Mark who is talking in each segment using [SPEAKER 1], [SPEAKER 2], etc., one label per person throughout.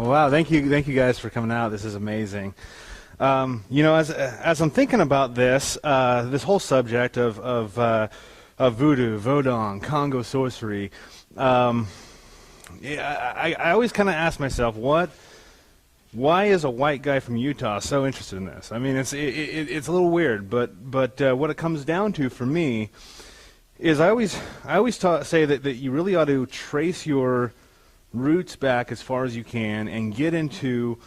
[SPEAKER 1] Well, wow, thank you guys for coming out. This is amazing. As I'm thinking about this whole subject of voodoo, Vodou, Congo sorcery, I always kind of ask myself, why is a white guy from Utah so interested in this? I mean, it's a little weird, but what it comes down to for me is I always say that you really ought to trace your roots back as far as you can and get into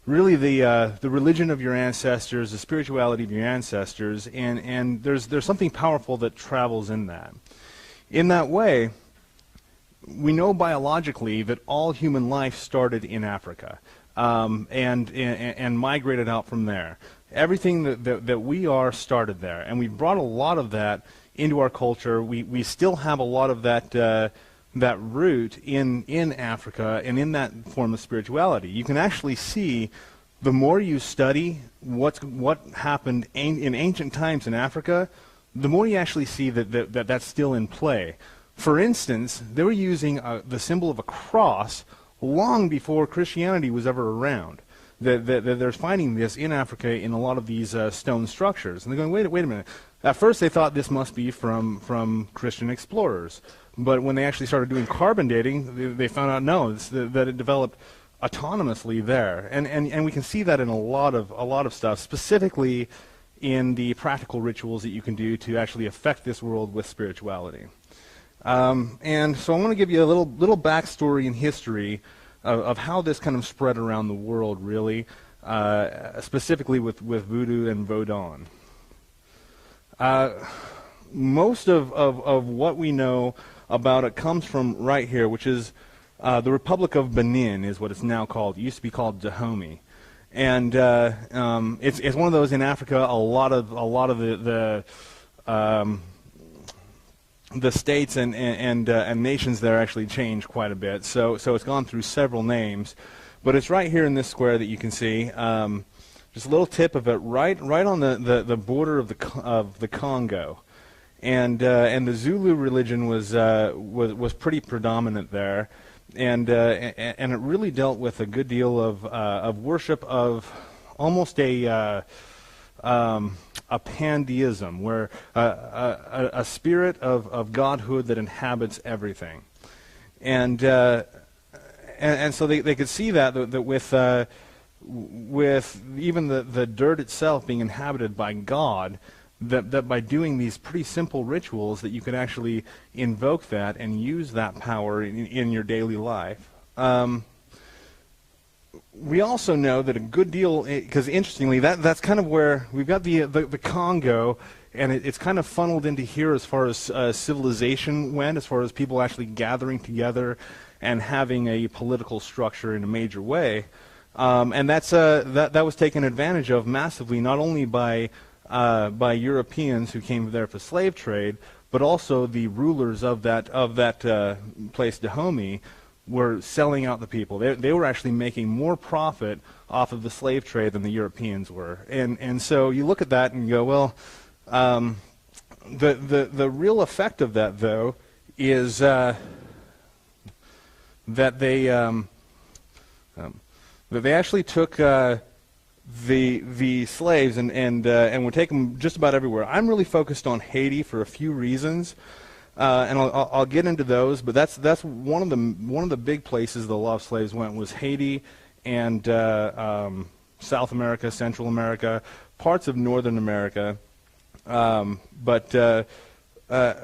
[SPEAKER 1] really the religion of your ancestors, the spirituality of your ancestors, and there's something powerful that travels in that. In that way, we know biologically that all human life started in Africa and migrated out from there. Everything that we are started there, and we brought a lot of that into our culture. We still have a lot of that root in Africa and in that form of spirituality. You can actually see, the more you study what happened in ancient times in Africa, the more you actually see that's still in play. For instance, they were using the symbol of a cross long before Christianity was ever around. They're finding this in Africa in a lot of these stone structures. And they're going, wait a minute. At first they thought this must be from Christian explorers. But when they actually started doing carbon dating, they found out, no, that it developed autonomously there. And we can see that in a lot of stuff, specifically in the practical rituals that you can do to actually affect this world with spirituality. And so I want to give you a little backstory and history of how this kind of spread around the world, really, specifically with voodoo and Vodou. Most of what we know about it comes from right here, which is the Republic of Benin, is what it's now called. It used to be called Dahomey, and it's one of those in Africa. A lot of the states and nations there actually changed quite a bit. So it's gone through several names, but it's right here in this square that you can see. Just a little tip of it, right on the border of the Congo, and the Zulu religion was pretty predominant there, and it really dealt with a good deal of worship of almost a pandeism, where a spirit of godhood that inhabits everything, and so they could see that with even the dirt itself being inhabited by God, that by doing these pretty simple rituals that you could actually invoke that and use that power in your daily life. We also know that a good deal, because interestingly, that's kind of where we've got the Congo, and it's kind of funneled into here as far as civilization went, as far as people actually gathering together and having a political structure in a major way. And that was taken advantage of massively, not only by Europeans who came there for slave trade, but also the rulers of that place, Dahomey, were selling out the people. They were actually making more profit off of the slave trade than the Europeans were. And so you look at that and you go, well, the real effect of that, though, is that they actually took the slaves and would take them just about everywhere. I'm really focused on Haiti for a few reasons. And I'll get into those, but that's one of the big places that a lot of slaves went was Haiti and South America, Central America, parts of Northern America. But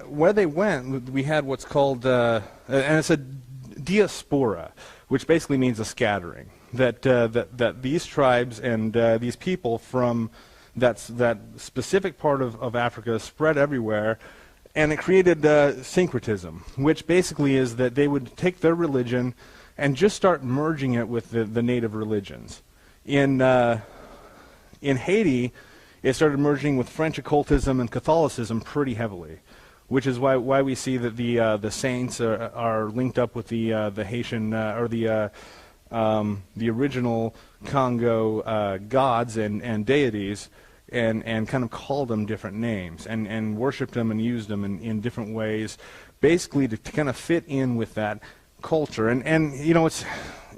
[SPEAKER 1] where they went, we had what's called, and it's a diaspora, which basically means a scattering. That these tribes and these people from that specific part of Africa spread everywhere. And it created syncretism, which basically is that they would take their religion and just start merging it with the native religions. In Haiti, it started merging with French occultism and Catholicism pretty heavily, which is why we see that the saints are linked up with the Haitian or the original Congo gods and deities. And kind of called them different names and worshipped them and used them in different ways, basically to kind of fit in with that culture. And you know,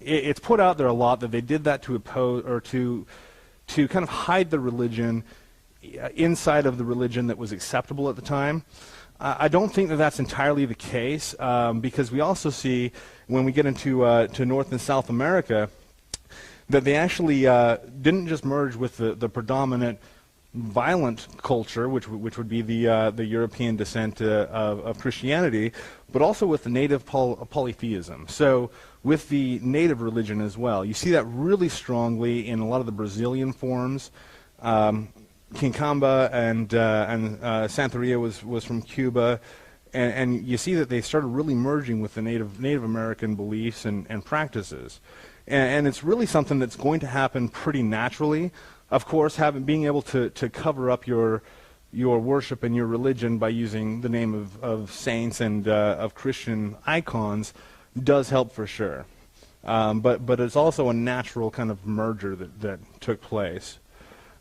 [SPEAKER 1] it's put out there a lot that they did that to oppose or to kind of hide the religion inside of the religion that was acceptable at the time. I don't think that that's entirely the case, because we also see when we get into to North and South America that they actually didn't just merge with the predominant violent culture, which would be the European descent of Christianity, but also with the native polytheism. So with the native religion as well. You see that really strongly in a lot of the Brazilian forms. Quincamba and Santeria was from Cuba, and you see that they started really merging with the Native American beliefs and practices, and it's really something that's going to happen pretty naturally. Of course, being able to cover up your worship and your religion by using the name of saints and of Christian icons does help for sure, but it's also a natural kind of merger that took place.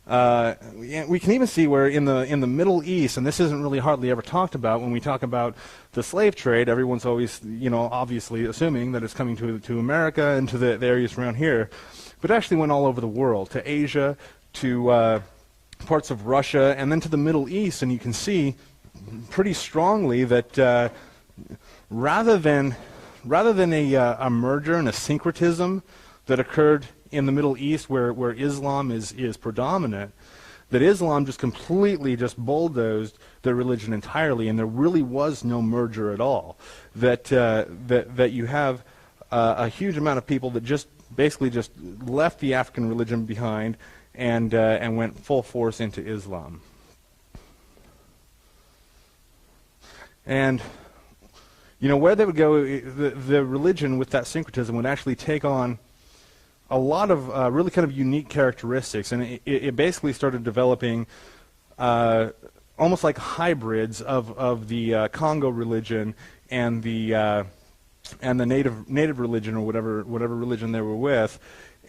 [SPEAKER 1] We can even see where in the Middle East, and this isn't really hardly ever talked about when we talk about the slave trade. Everyone's always, obviously assuming that it's coming to America and to the areas around here, but it actually went all over the world, to Asia, to parts of Russia, and then to the Middle East. And you can see pretty strongly that rather than a merger and a syncretism that occurred in the Middle East where Islam is predominant, that Islam just completely just bulldozed their religion entirely, and there really was no merger at all. That you have a huge amount of people that just basically just left the African religion behind and went full force into Islam. And where they would go, the religion with that syncretism would actually take on a lot of really kind of unique characteristics, and it basically started developing almost like hybrids of the Congo religion and the native religion, or whatever religion they were with,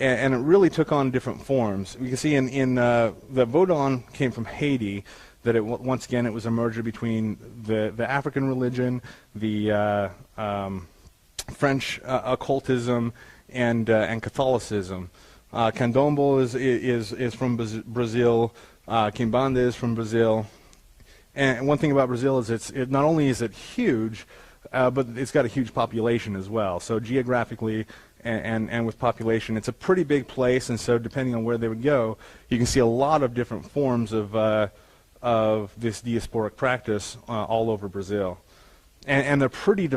[SPEAKER 1] and it really took on different forms. We can see in the Vodou came from Haiti. That once again it was a merger between the African religion, the French occultism, and Catholicism. Candomblé is from Brazil. Quimbanda is from Brazil. And one thing about Brazil is it not only is it huge, but it's got a huge population as well. So geographically and with population, it's a pretty big place. And so depending on where they would go, you can see a lot of different forms of this diasporic practice all over Brazil. And they're pretty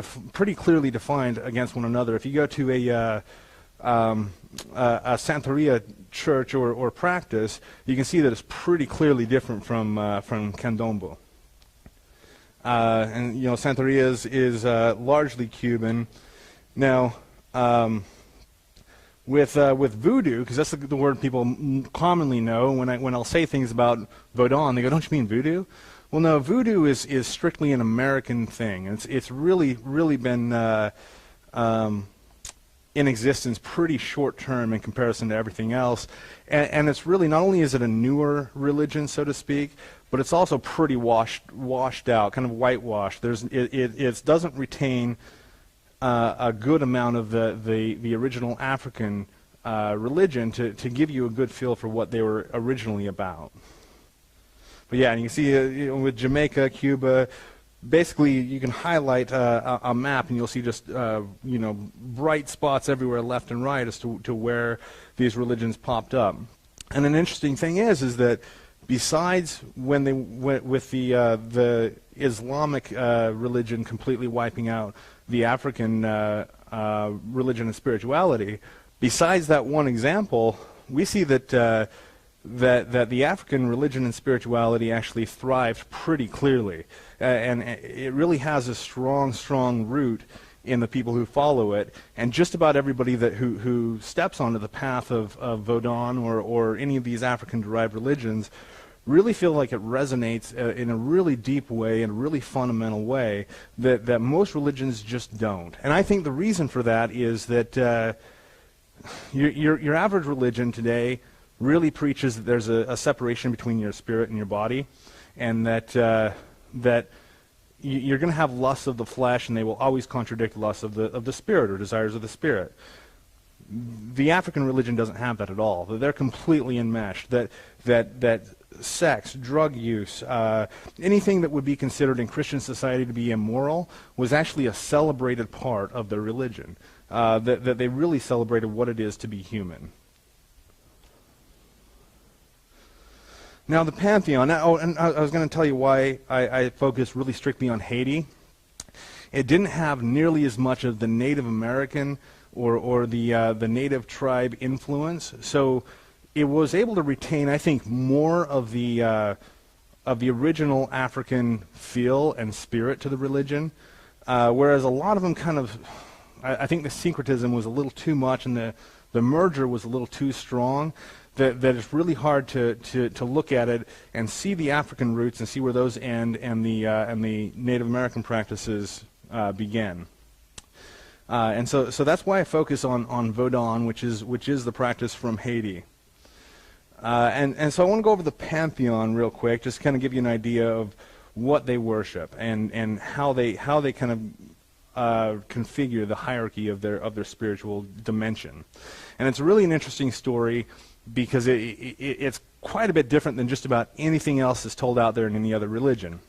[SPEAKER 1] clearly defined against one another. If you go to a Santeria church or practice, you can see that it's pretty clearly different from Candomblé. And Santeria is largely Cuban. Now, with Voodoo, because that's the word people commonly know. When I'll say things about Vodou, they go, "Don't you mean voodoo?" Well, no, voodoo is strictly an American thing. It's really been in existence pretty short term in comparison to everything else, and it's really, not only is it a newer religion, so to speak, but it's also pretty washed out, kind of whitewashed. It doesn't retain a good amount of the original African religion to give you a good feel for what they were originally about. But yeah, and you can see with Jamaica, Cuba, basically you can highlight a map and you'll see just bright spots everywhere left and right as to where these religions popped up. And an interesting thing is that besides when they went with the Islamic religion completely wiping out the African religion and spirituality, besides that one example, we see that that the African religion and spirituality actually thrived pretty clearly, and it really has a strong root in the people who follow it, and just about everybody who steps onto the path of Vodou or any of these African-derived religions really feel like it resonates in a really deep way, in a really fundamental way that most religions just don't. And I think the reason for that is that your average religion today really preaches that there's a separation between your spirit and your body, and that you're going to have lusts of the flesh, and they will always contradict lusts of the spirit or desires of the spirit. The African religion doesn't have that at all. They're completely enmeshed. That sex, drug use, anything that would be considered in Christian society to be immoral was actually a celebrated part of their religion. That they really celebrated what it is to be human. Now the pantheon. And I was going to tell you why I focused really strictly on Haiti. It didn't have nearly as much of the Native American or the native tribe influence, so it was able to retain, I think, more of the original African feel and spirit to the religion, whereas a lot of them kind of, I think the syncretism was a little too much, and the merger was a little too strong. That it's really hard to look at it and see the African roots and see where those end and the Native American practices begin. And so that's why I focus on Vodou, which is the practice from Haiti. And so I want to go over the pantheon real quick, just kind of give you an idea of what they worship and how they kind of configure the hierarchy of their spiritual dimension. And it's really an interesting story because it's quite a bit different than just about anything else that's told out there in any other religion.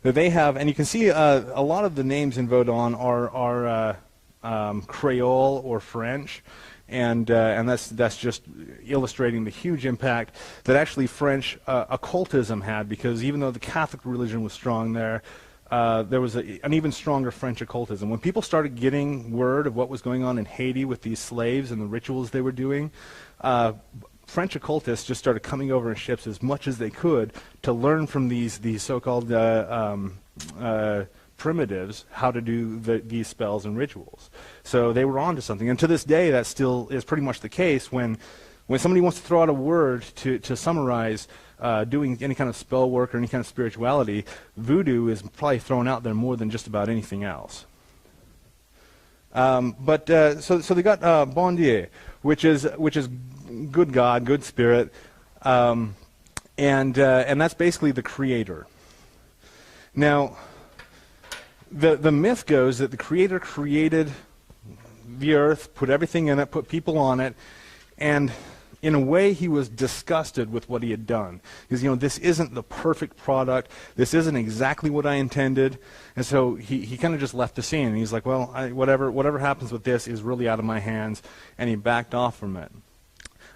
[SPEAKER 1] That they have, and you can see a lot of the names in Vodou are Creole or French, and that's just illustrating the huge impact that actually French occultism had, because even though the Catholic religion was strong there was an even stronger French occultism. When people started getting word of what was going on in Haiti with these slaves and the rituals they were doing, French occultists just started coming over in ships as much as they could to learn from these so-called primitives how to do these spells and rituals. So they were onto something, and to this day that still is pretty much the case. When somebody wants to throw out a word to summarize doing any kind of spell work or any kind of spirituality, voodoo is probably thrown out there more than just about anything else. So they got Bon Dieu, which is good God, good spirit, and that's basically the creator. Now, the myth goes that the creator created the earth, put everything in it, put people on it, and in a way he was disgusted with what he had done. Because, this isn't the perfect product, this isn't exactly what I intended, and so he kind of just left the scene. And he's like, well, whatever happens with this is really out of my hands, and he backed off from it.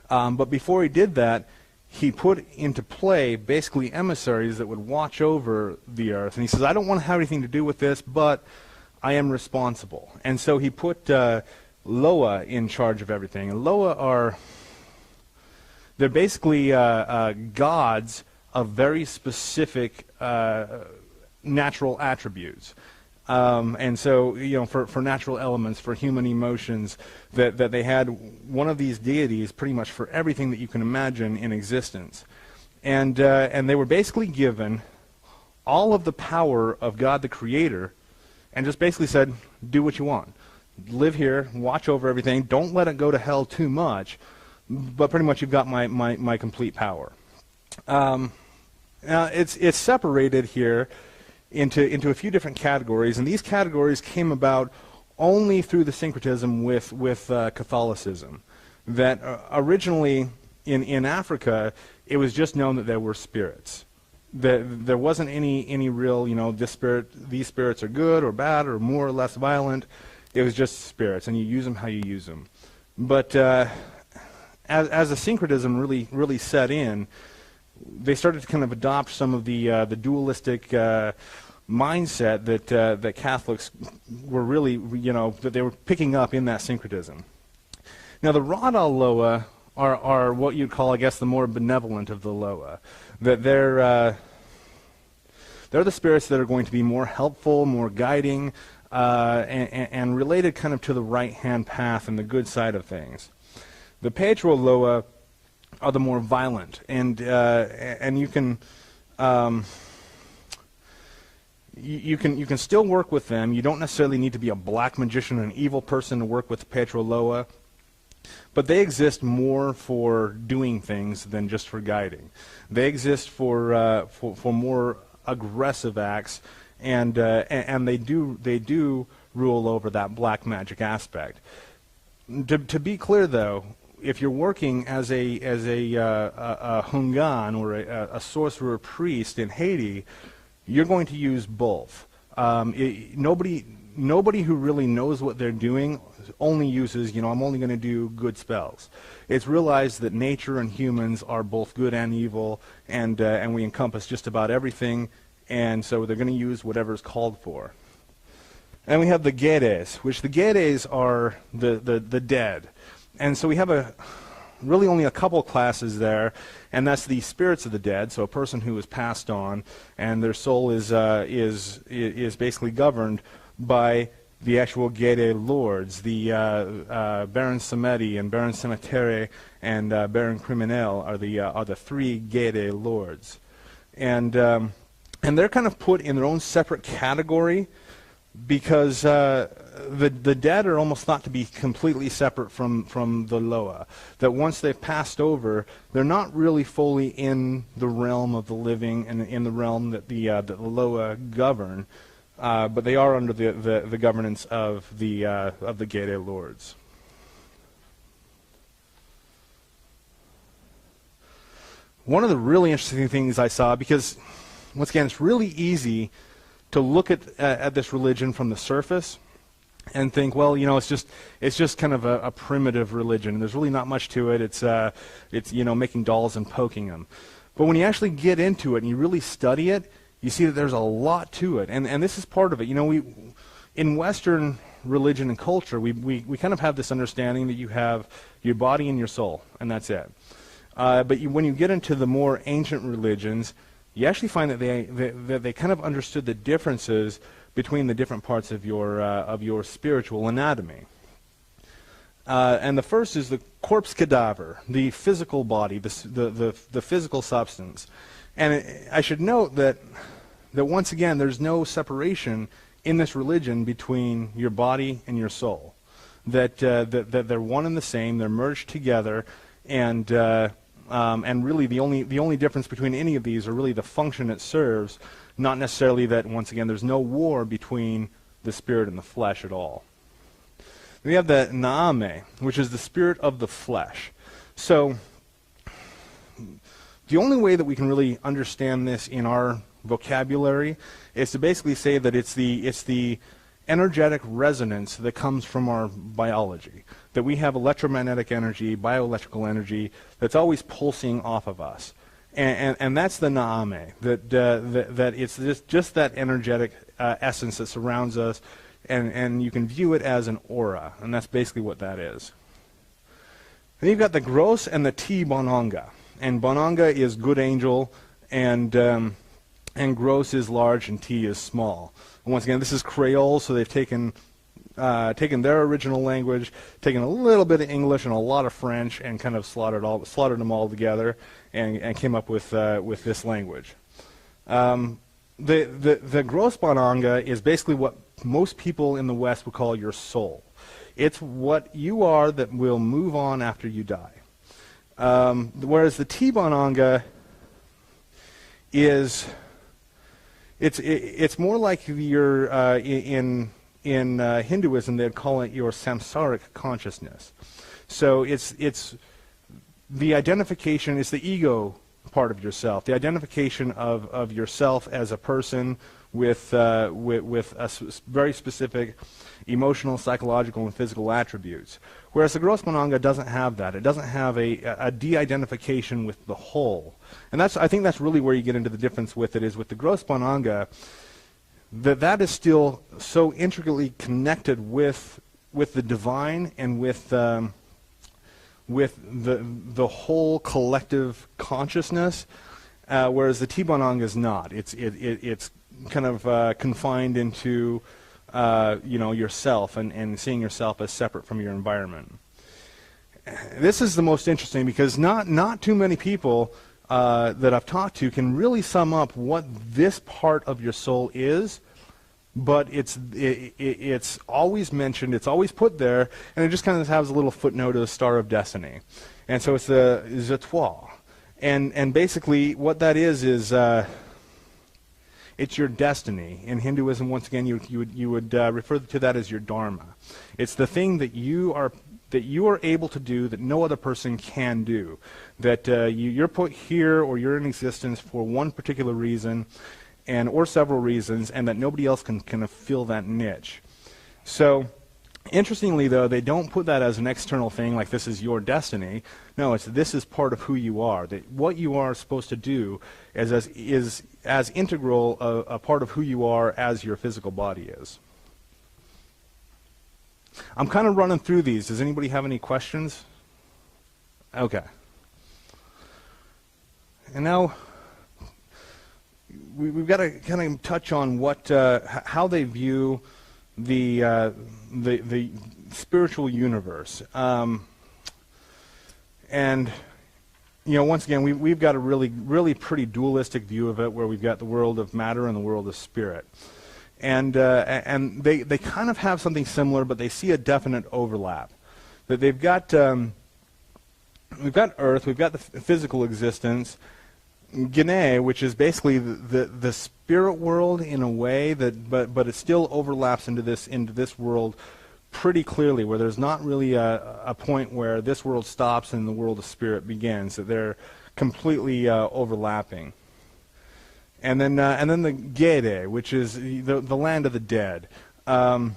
[SPEAKER 1] But before he did that, he put into play basically emissaries that would watch over the earth. And he says, I don't want to have anything to do with this, but I am responsible. And so he put Loa in charge of everything. And Loa they're basically gods of very specific natural attributes. And so, for natural elements, for human emotions, that they had one of these deities pretty much for everything that you can imagine in existence. And they were basically given all of the power of God the Creator, and just basically said, do what you want. Live here, watch over everything, don't let it go to hell too much, but pretty much you've got my complete power. Now, it's separated here into a few different categories, and these categories came about only through the syncretism with Catholicism. That originally in Africa, it was just known that there were spirits. That there wasn't any real, these spirits are good or bad or more or less violent. It was just spirits, and you use them how you use them. But as the syncretism really set in, they started to kind of adopt some of the dualistic mindset that Catholics were really, that they were picking up in that syncretism. Now, the Rada Loa are what you'd call, I guess, the more benevolent of the Loa. That they're the spirits that are going to be more helpful, more guiding, and related kind of to the right-hand path and the good side of things. The Pedro Loa are the more violent, and you can you can still work with them. You don't necessarily need to be a black magician or an evil person to work with Pedro Loa, but they exist more for doing things than just for guiding. They exist for more aggressive acts and they do rule over that black magic aspect. To be clear, though, if you're working as a hungan or a sorcerer priest in Haiti, you're going to use both. Nobody who really knows what they're doing only uses, I'm only going to do good spells. It's realized that nature and humans are both good and evil, and we encompass just about everything, and so they're going to use whatever's called for. And we have the Geres, which the Geres are the dead. And so we have really only a couple classes there, and that's the spirits of the dead, so a person who has passed on, and their soul is basically governed by the actual Gede lords, the Baron Samedi and Baron Cemetery and Baron Criminel are the three Gede lords, and they're kind of put in their own separate category because the dead are almost thought to be completely separate from the Loa. That once they've passed over, they're not really fully in the realm of the living and in the realm that the Loa govern. But they are under the governance of the Gede lords. One of the really interesting things I saw, because once again it's really easy to look at this religion from the surface and think, well, it's just kind of a primitive religion. There's really not much to it. It's making dolls and poking them. But when you actually get into it and you really study it, you see that there's a lot to it, and this is part of it. We in Western religion and culture, we kind of have this understanding that you have your body and your soul, and that's it. But when you get into the more ancient religions, you actually find that they kind of understood the differences between the different parts of your spiritual anatomy. And the first is the corpse cadaver, the physical body, the physical substance. And I should note that once again, there's no separation in this religion between your body and your soul. That they're one and the same. They're merged together, and really the only difference between any of these are really the function it serves. Not necessarily that, once again, there's no war between the spirit and the flesh at all. We have the Naame, which is the spirit of the flesh. So the only way that we can really understand this in our vocabulary is to basically say that it's the energetic resonance that comes from our biology. That we have electromagnetic energy, bioelectrical energy that's always pulsing off of us. And that's the Naame, that it's just that energetic essence that surrounds us, and you can view it as an aura, and that's basically what that is. Then you've got the Gross and the Ti Bononga. And Bononga is good angel, and Gross is large, and Ti is small. And once again, this is Creole, so they've taken their original language, taken a little bit of English and a lot of French, and kind of slaughtered them all together, and came up with this language. The Gross Bononga is basically what most people in the West would call your soul. It's what you are that will move on after you die. Whereas the Ti Bononga is it's more like your in Hinduism they'd call it your samsaric consciousness. So it's the identification, it's the ego part of yourself, the identification of yourself as a person with very specific emotional, psychological, and physical attributes. Whereas the Gross Bononga doesn't have that. It doesn't have a de-identification with the whole. And I think that's really where you get into the difference with it, is with the Gross Bononga, that is still so intricately connected with the divine and with the whole collective consciousness, whereas the Ti Bononga is not. It's kind of confined into yourself and seeing yourself as separate from your environment. This is the most interesting because not too many people that I've talked to can really sum up what this part of your soul is, but it's always mentioned, it's always put there, and it just kind of has a little footnote of the Star of Destiny. And so it's the Zetoile. And basically what that is It's your destiny. In Hinduism, once again, you would refer to that as your dharma. It's the thing that you are able to do that no other person can do. That you're put here, or you're in existence for one particular reason, or several reasons, and that nobody else can fill that niche. So, interestingly, though, they don't put that as an external thing, like this is your destiny. No, this is part of who you are. That what you are supposed to do is as integral a part of who you are as your physical body is. I'm kind of running through these. Does anybody have any questions? Okay. And now we've got to kind of touch on how they view the spiritual universe. And once again, we've got a really pretty dualistic view of it, where we've got the world of matter and the world of spirit. And they kind of have something similar, but they see a definite overlap. That we've got Earth, we've got the physical existence, Gene, which is basically the spirit world in a way but it still overlaps into this world pretty clearly, where there's not really a point where this world stops and the world of spirit begins. That they're completely overlapping. And then the Gede, which is the land of the dead. And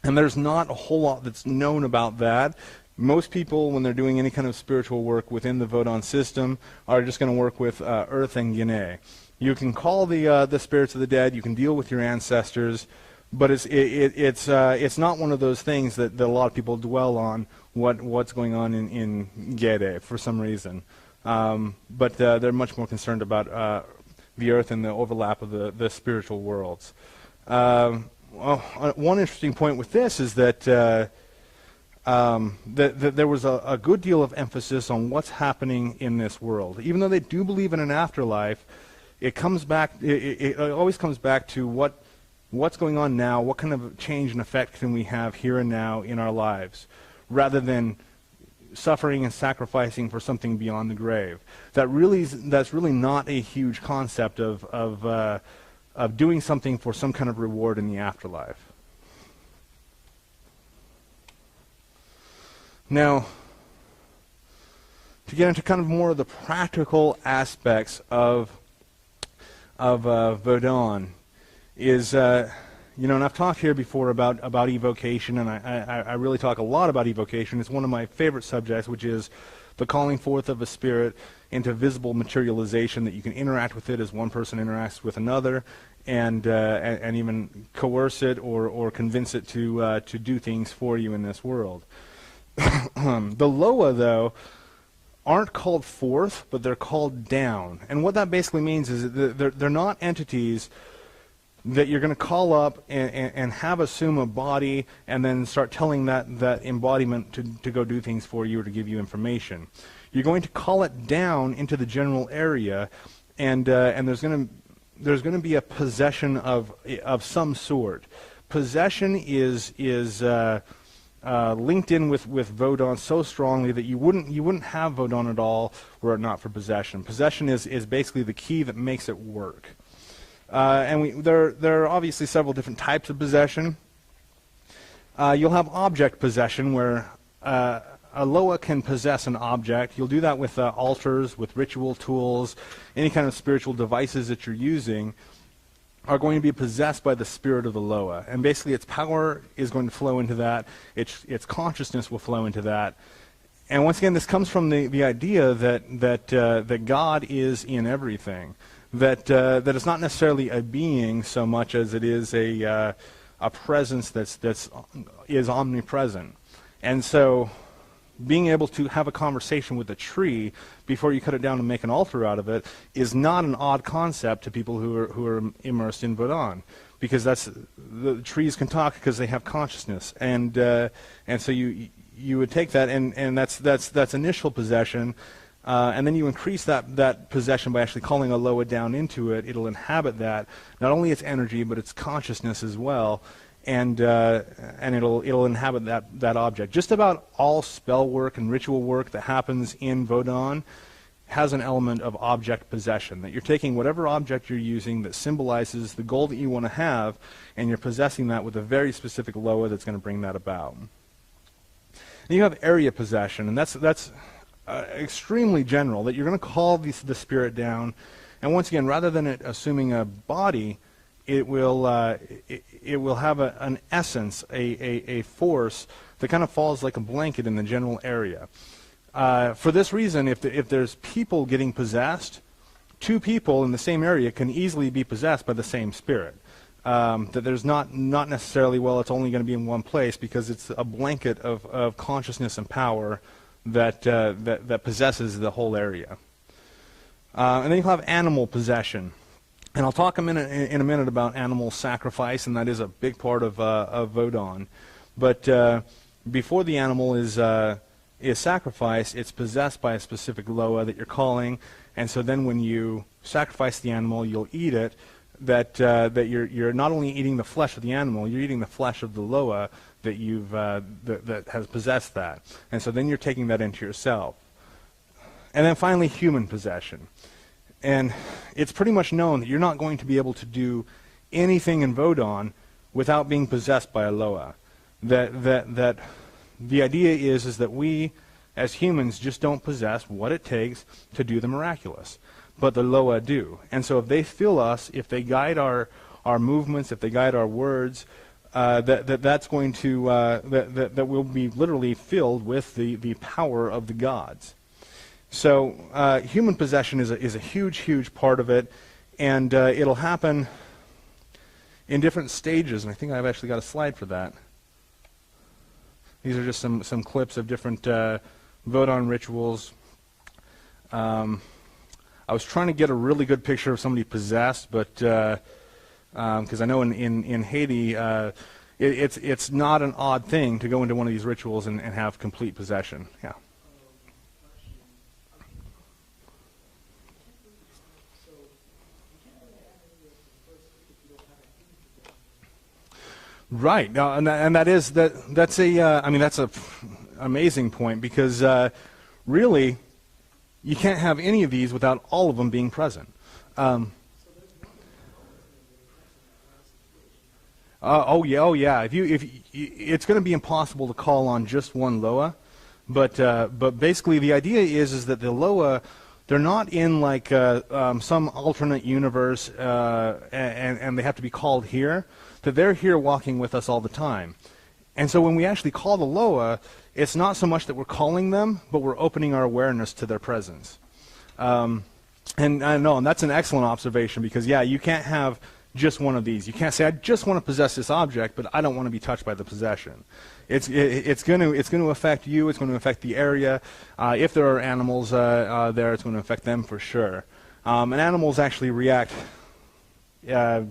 [SPEAKER 1] there's not a whole lot that's known about that. Most people, when they're doing any kind of spiritual work within the Vodou system, are just going to work with Earth and Gene. You can call the spirits of the dead. You can deal with your ancestors, but it's not one of those things that a lot of people dwell on. What's going on in Gede for some reason, but they're much more concerned about the Earth and the overlap of the spiritual worlds. One interesting point with this is that there was a good deal of emphasis on what's happening in this world. Even though they do believe in an afterlife, it always comes back to what's going on now, what kind of change and effect can we have here and now in our lives, rather than suffering and sacrificing for something beyond the grave. That's really not a huge concept of doing something for some kind of reward in the afterlife. Now, to get into kind of more of the practical aspects of Vodou is, and I've talked here before about evocation, and I really talk a lot about evocation. It's one of my favorite subjects, which is the calling forth of a spirit into visible materialization, that you can interact with it as one person interacts with another, and even coerce it or convince it to do things for you in this world. The Loa, though, aren't called forth, but they're called down. And what that basically means is that they're not entities that you're going to call up and have assume a body and then start telling that embodiment to go do things for you or to give you information. You're going to call it down into the general area, and there's going to be a possession of some sort. Possession is linked in with Vodou so strongly that you wouldn't have Vodou at all were it not for possession. Possession is basically the key that makes it work. There are obviously several different types of possession. You'll have object possession, where a Loa can possess an object. You'll do that with altars, with ritual tools, any kind of spiritual devices that you're using are going to be possessed by the spirit of the Loa. And basically its power is going to flow into that. Its consciousness will flow into that. And once again, this comes from the idea that God is in everything. That it's not necessarily a being so much as it is a presence is omnipresent. And so being able to have a conversation with a tree before you cut it down and make an altar out of it is not an odd concept to people who are immersed in Vodou, because the trees can talk because they have consciousness, and so you would take that and that's initial possession, and then you increase that possession by actually calling a Loa down into it. It'll inhabit that, not only its energy but its consciousness as well. And it'll inhabit that object. Just about all spell work and ritual work that happens in Vodou has an element of object possession, that you're taking whatever object you're using that symbolizes the goal that you want to have, and you're possessing that with a very specific loa that's going to bring that about. And you have area possession, and that's extremely general, that you're going to call the spirit down, and once again, rather than it assuming a body, it will have an essence, a force that kind of falls like a blanket in the general area. For this reason, if there's people getting possessed, two people in the same area can easily be possessed by the same spirit. That there's not necessarily, well, it's only going to be in one place, because it's a blanket of consciousness and power that possesses the whole area. And then you'll have animal possession. And I'll talk in a minute about animal sacrifice, and that is a big part of Vodou. But before the animal is sacrificed, it's possessed by a specific loa that you're calling, and so then when you sacrifice the animal, you'll eat it. That you're not only eating the flesh of the animal, you're eating the flesh of the loa that that has possessed that, and so then you're taking that into yourself. And then finally, human possession. And it's pretty much known that you're not going to be able to do anything in Vodou without being possessed by a loa. That the idea is that we, as humans, just don't possess what it takes to do the miraculous, but the loa do. And so if they fill us, if they guide our movements, if they guide our words, that's going to that we'll be literally filled with the power of the gods. So human possession is a huge part of it, and it'll happen in different stages, and I think I've actually got a slide for that. These are just some clips of different Vodou rituals. I was trying to get a really good picture of somebody possessed, but because I know in Haiti, it's not an odd thing to go into one of these rituals and have complete possession. Yeah. Right, and that's a amazing point, because really you can't have any of these without all of them being present. Oh yeah. If it's going to be impossible to call on just one loa, but basically the idea is that the loa, they're not in like some alternate universe, and they have to be called here. That they're here walking with us all the time. And so when we actually call the loa, it's not so much that we're calling them, but we're opening our awareness to their presence. And I know, and that's an excellent observation, because yeah, you can't have just one of these. You can't say, I just want to possess this object, but I don't want to be touched by the possession. It's going to affect you. It's going to affect the area. If there are animals there, it's going to affect them for sure. And animals actually react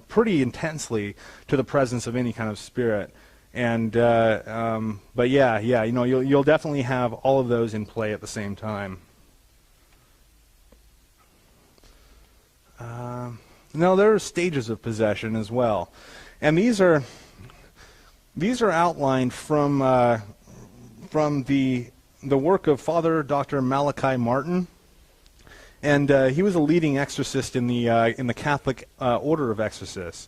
[SPEAKER 1] pretty intensely to the presence of any kind of spirit, and but yeah, you know, you'll definitely have all of those in play at the same time. Now there are stages of possession as well, and these are outlined from the work of Father Dr. Malachi Martin. And he was a leading exorcist in the Catholic order of exorcists,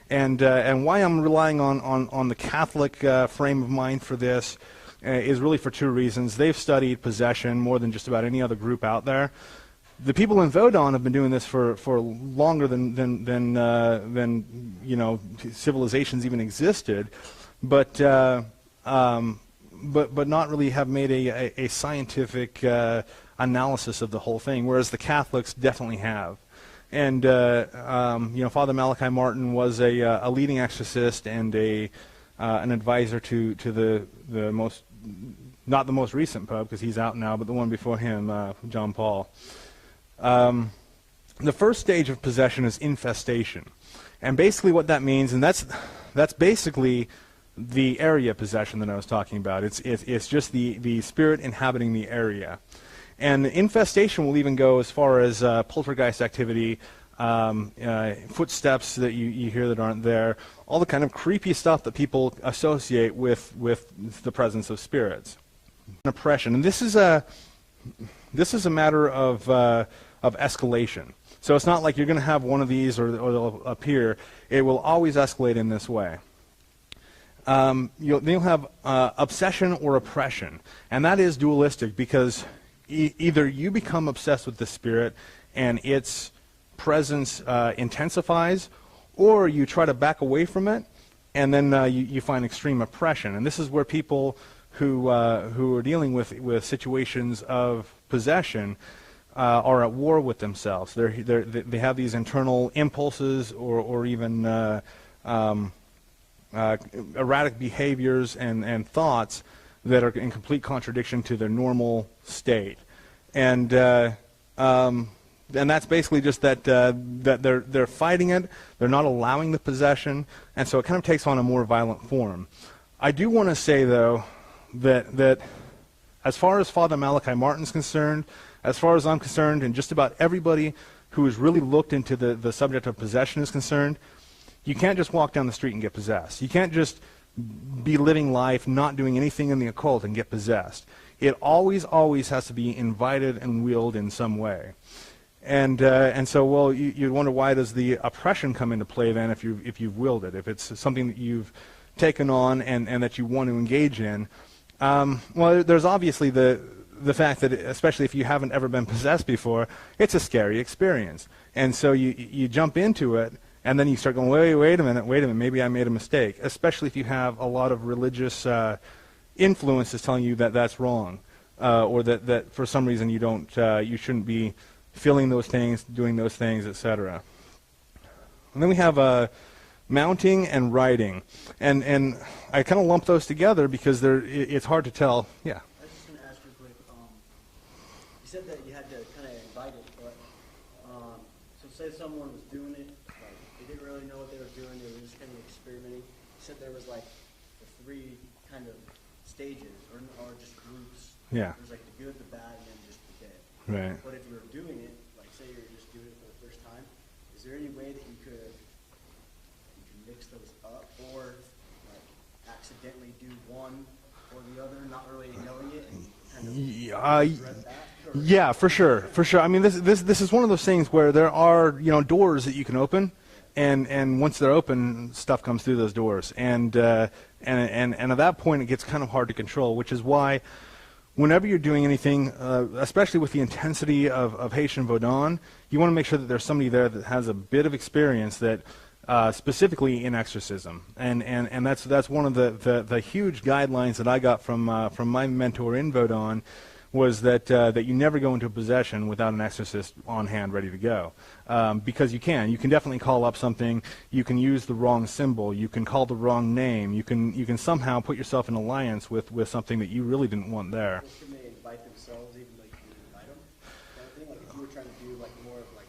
[SPEAKER 1] and why I'm relying on the Catholic frame of mind for this is really for two reasons. They've studied possession more than just about any other group out there. The people in Vodou have been doing this for longer than you know, civilizations even existed, but not really have made a scientific analysis of the whole thing, whereas the Catholics definitely have. And you know, Father Malachi Martin was a leading exorcist and an advisor to the most, not the most recent Pope, because he's out now, but the one before him, John Paul. The first stage of possession is infestation, and basically what that means, and that's basically the area possession that I was talking about. It's just the spirit inhabiting the area. And infestation will even go as far as poltergeist activity, footsteps that you hear that aren't there, all the kind of creepy stuff that people associate with the presence of spirits. Oppression. And this is this is a matter of escalation. So it's not like you're going to have one of these or they'll appear. It will always escalate in this way. You'll have obsession or oppression, and that is dualistic because either you become obsessed with the spirit and its presence intensifies, or you try to back away from it, and then you find extreme oppression. And this is where people who are dealing with situations of possession are at war with themselves. They have these internal impulses or even erratic behaviors and thoughts that are in complete contradiction to their normal state. And that's basically just that they're fighting it. They're not allowing the possession, and so it kind of takes on a more violent form. I do want to say, though, that as far as Father Malachi Martin's concerned, as far as I'm concerned, and just about everybody who has really looked into the subject of possession is concerned, you can't just walk down the street and get possessed. You can't just be living life, not doing anything in the occult and get possessed. It always has to be invited and willed in some way. And so, well, you'd wonder, why does the oppression come into play then if you've willed it, if it's something that you've taken on and that you want to engage in? Well, there's obviously the fact that, especially if you haven't ever been possessed before, it's a scary experience. And so you jump into it, and then you start going, wait a minute, maybe I made a mistake, especially if you have a lot of religious influences telling you that that's wrong, or that for some reason you shouldn't be feeling those things, doing those things, etc. And then we have mounting and riding, and I kind of lump those together because it's hard to tell. Yeah.
[SPEAKER 2] I was just going to ask you quick. You said that you had to kind of invite it, but so say someone was doing it, like they didn't really know what they were doing, they were just kind of experimenting. You said there was like the three kind of stages, or just groups.
[SPEAKER 1] Yeah.
[SPEAKER 2] There's like the good, the bad, and then just the dead.
[SPEAKER 1] Right.
[SPEAKER 2] But if you're doing it, like say you're just doing it for the first time, is there any way that you could mix those up, or like accidentally do one or the other, not really knowing it, and kind of regret that?
[SPEAKER 1] Yeah, for sure. I mean, this is one of those things where there are doors that you can open, and once they're open, stuff comes through those doors, and at that point it gets kind of hard to control, which is why whenever you're doing anything, especially with the intensity of Haitian Vodou, you want to make sure that there's somebody there that has a bit of experience that specifically in exorcism, and that's one of the huge guidelines that I got from my mentor in Vodou, was that you never go into a possession without an exorcist on hand ready to go, because you can definitely call up something, you can use the wrong symbol, you can call the wrong name, you can somehow put yourself in alliance with something that you really didn't want there.
[SPEAKER 2] Well, can they invite themselves even though you didn't invite them? Kind of thing? Like if you were trying to do like more of like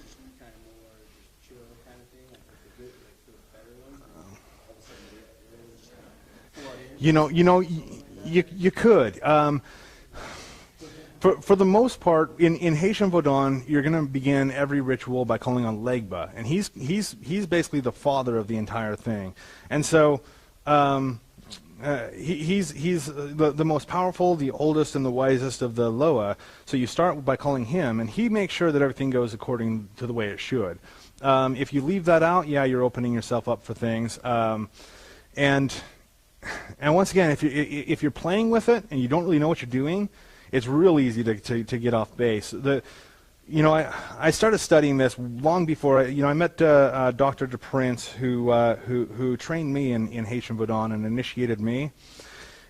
[SPEAKER 2] just kind of more just chill kind of thing, like the good, like the better ones, all of a sudden they just kind of flood in.
[SPEAKER 1] You could. For the most part, in Haitian Vodou, you're going to begin every ritual by calling on Legba, and he's basically the father of the entire thing, and so he's the most powerful, the oldest, and the wisest of the Loa. So you start by calling him, and he makes sure that everything goes according to the way it should. If you leave that out, yeah, you're opening yourself up for things, and once again, if you're playing with it and you don't really know what you're doing, it's real easy to get off base. I started studying this long before. I met Dr. DePrince, who trained me in Haitian Vodou and initiated me,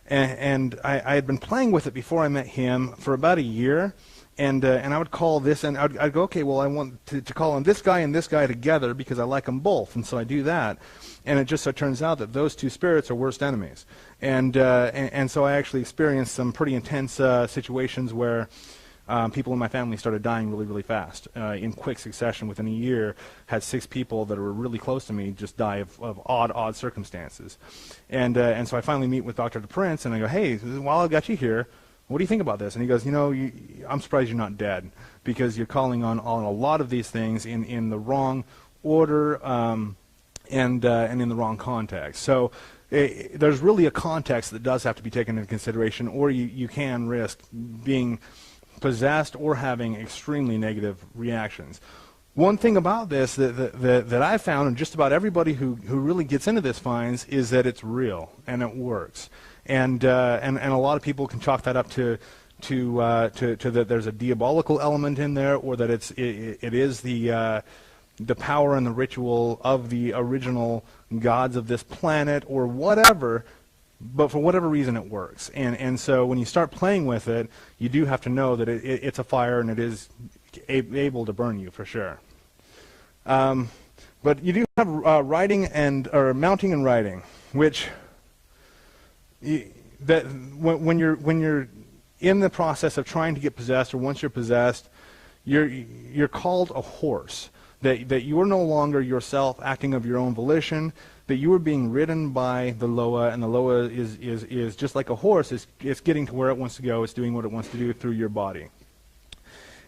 [SPEAKER 1] and I had been playing with it before I met him for about a year, and I would call this, and I'd go, okay, well, I want to call on this guy and this guy together because I like them both, and so I do that. And it just so turns out that those two spirits are worst enemies. And so I actually experienced some pretty intense situations where people in my family started dying really, really fast. In quick succession, within a year, had 6 people that were really close to me just die of odd circumstances. And so I finally meet with Dr. DePrince, and I go, hey, while I got you here, what do you think about this? And he goes, I'm surprised you're not dead, because you're calling on a lot of these things in the wrong order, and in the wrong context. So there's really a context that does have to be taken into consideration, or you can risk being possessed or having extremely negative reactions. One thing about this that I've found, and just about everybody who really gets into this finds, is that it's real and it works. And a lot of people can chalk that up to that there's a diabolical element in there, or that it is the power and the ritual of the original gods of this planet, or whatever. But for whatever reason, it works. And so when you start playing with it, you do have to know that it's a fire, and it is able to burn you for sure. But you do have riding or mounting and riding, which when you're in the process of trying to get possessed, or once you're possessed, you're called a horse. That you are no longer yourself acting of your own volition, that you are being ridden by the Loa, and the Loa is just like a horse. It's getting to where it wants to go. It's doing what it wants to do through your body.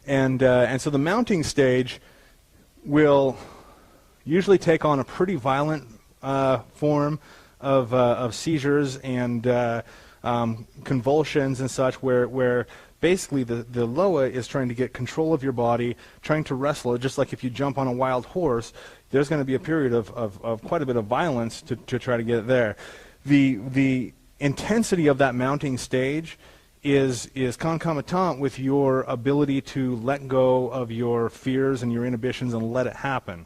[SPEAKER 1] And so the mounting stage will usually take on a pretty violent form of seizures and convulsions and such, where basically the Loa is trying to get control of your body, trying to wrestle it, just like if you jump on a wild horse. There's going to be a period of quite a bit of violence to try to get it there. The intensity of that mounting stage is concomitant with your ability to let go of your fears and your inhibitions and let it happen.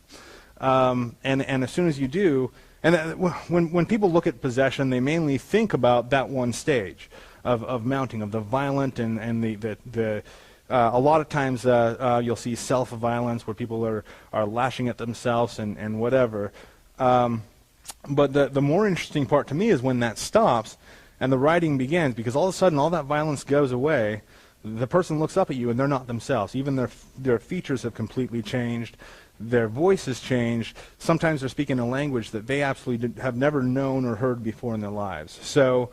[SPEAKER 1] And as soon as you do, and when people look at possession, they mainly think about that one stage of mounting, of the violent and the a lot of times you'll see self-violence where people are lashing at themselves and whatever. But the more interesting part to me is when that stops and the riding begins, because all of a sudden all that violence goes away. The person looks up at you and they're not themselves. Even their features have completely changed. Their voice has changed. Sometimes they're speaking a language that they absolutely have never known or heard before in their lives. So,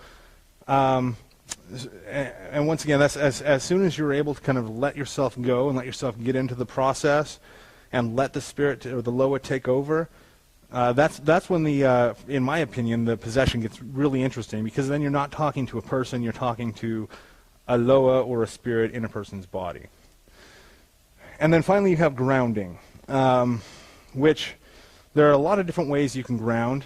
[SPEAKER 1] and once again, that's as soon as you're able to kind of let yourself go and let yourself get into the process and let the spirit or the Loa take over, that's when in my opinion, the possession gets really interesting, because then you're not talking to a person, you're talking to a Loa or a spirit in a person's body. And then finally you have grounding, which there are a lot of different ways you can ground,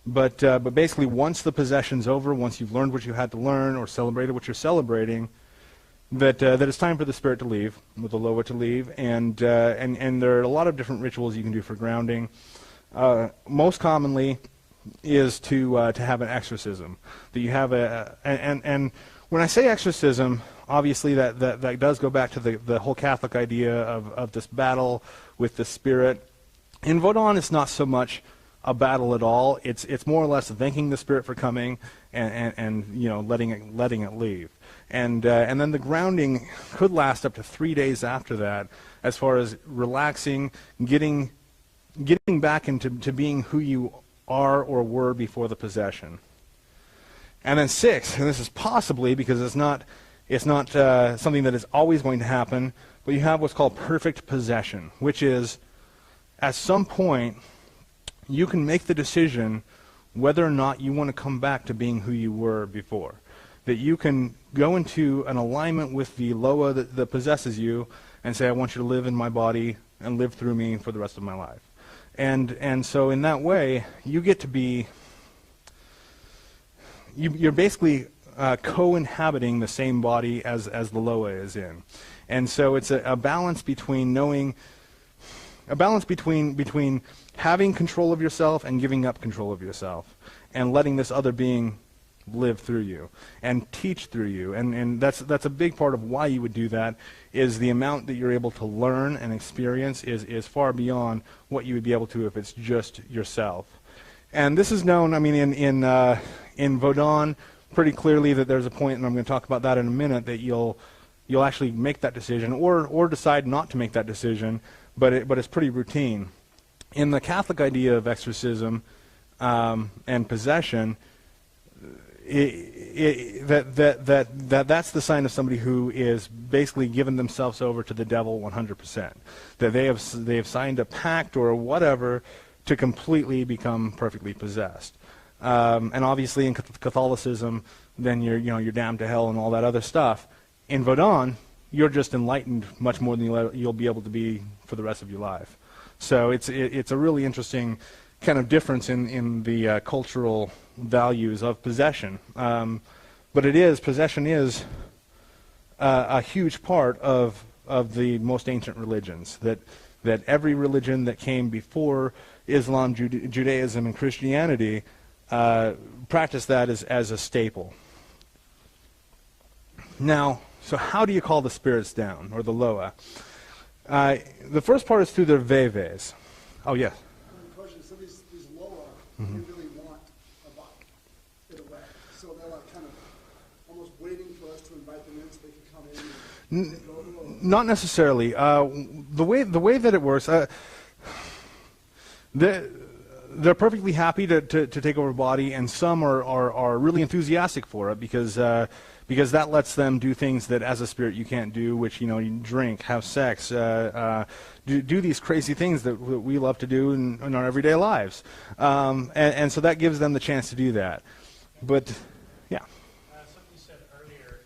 [SPEAKER 1] but basically once the possession's over, once you've learned what you had to learn or celebrated what you're celebrating, that it's time for the spirit to leave, with the Loa to leave, and there are a lot of different rituals you can do for grounding. Most commonly is to have an exorcism. That you have and when I say exorcism, obviously that does go back to the whole Catholic idea of this battle with the spirit. In Vodou, it's not so much a battle at all. It's more or less thanking the spirit for coming and letting it leave. And then the grounding could last up to 3 days after that, as far as relaxing, getting back into being who you are or were before the possession. And then 6, and this is possibly because it's not something that is always going to happen, but you have what's called perfect possession, which is at some point you can make the decision whether or not you want to come back to being who you were before. That you can go into an alignment with the Loa that possesses you and say, I want you to live in my body and live through me for the rest of my life. And so in that way, you get to be, you're basically co-inhabiting the same body as the Loa is in. And so it's a balance between between having control of yourself and giving up control of yourself, and letting this other being live through you and teach through you. And that's a big part of why you would do that, is the amount that you're able to learn and experience is far beyond what you would be able to if it's just yourself. And this is known, I mean, in Vodou pretty clearly, that there's a point, and I'm going to talk about that in a minute, that you'll actually make that decision or decide not to make that decision, but it's pretty routine. In the Catholic idea of exorcism and possession, that's the sign of somebody who is basically given themselves over to the devil 100%. That they have signed a pact or whatever to completely become perfectly possessed. And obviously in Catholicism, then you're damned to hell and all that other stuff. In Vodou, you're just enlightened much more than you'll be able to be for the rest of your life. So it's a really interesting kind of difference in the cultural values of possession. But possession is a huge part of the most ancient religions. That every religion that came before Islam, Judaism, and Christianity practiced that as a staple. Now, so how do you call the spirits down, or the loa? The first part is through their veves. Oh, yes.
[SPEAKER 3] Question. So these loa, they really want a body in a way. So they're like kind of almost waiting for us to invite them in so they can come in and go to them.
[SPEAKER 1] Not necessarily. The way that it works, they're perfectly happy to take over a body, and some are really enthusiastic for it because that lets them do things that as a spirit you can't do, which you drink, have sex, do these crazy things that we love to do in our everyday lives, and so that gives them the chance to do that. But yeah.
[SPEAKER 4] Something you said earlier,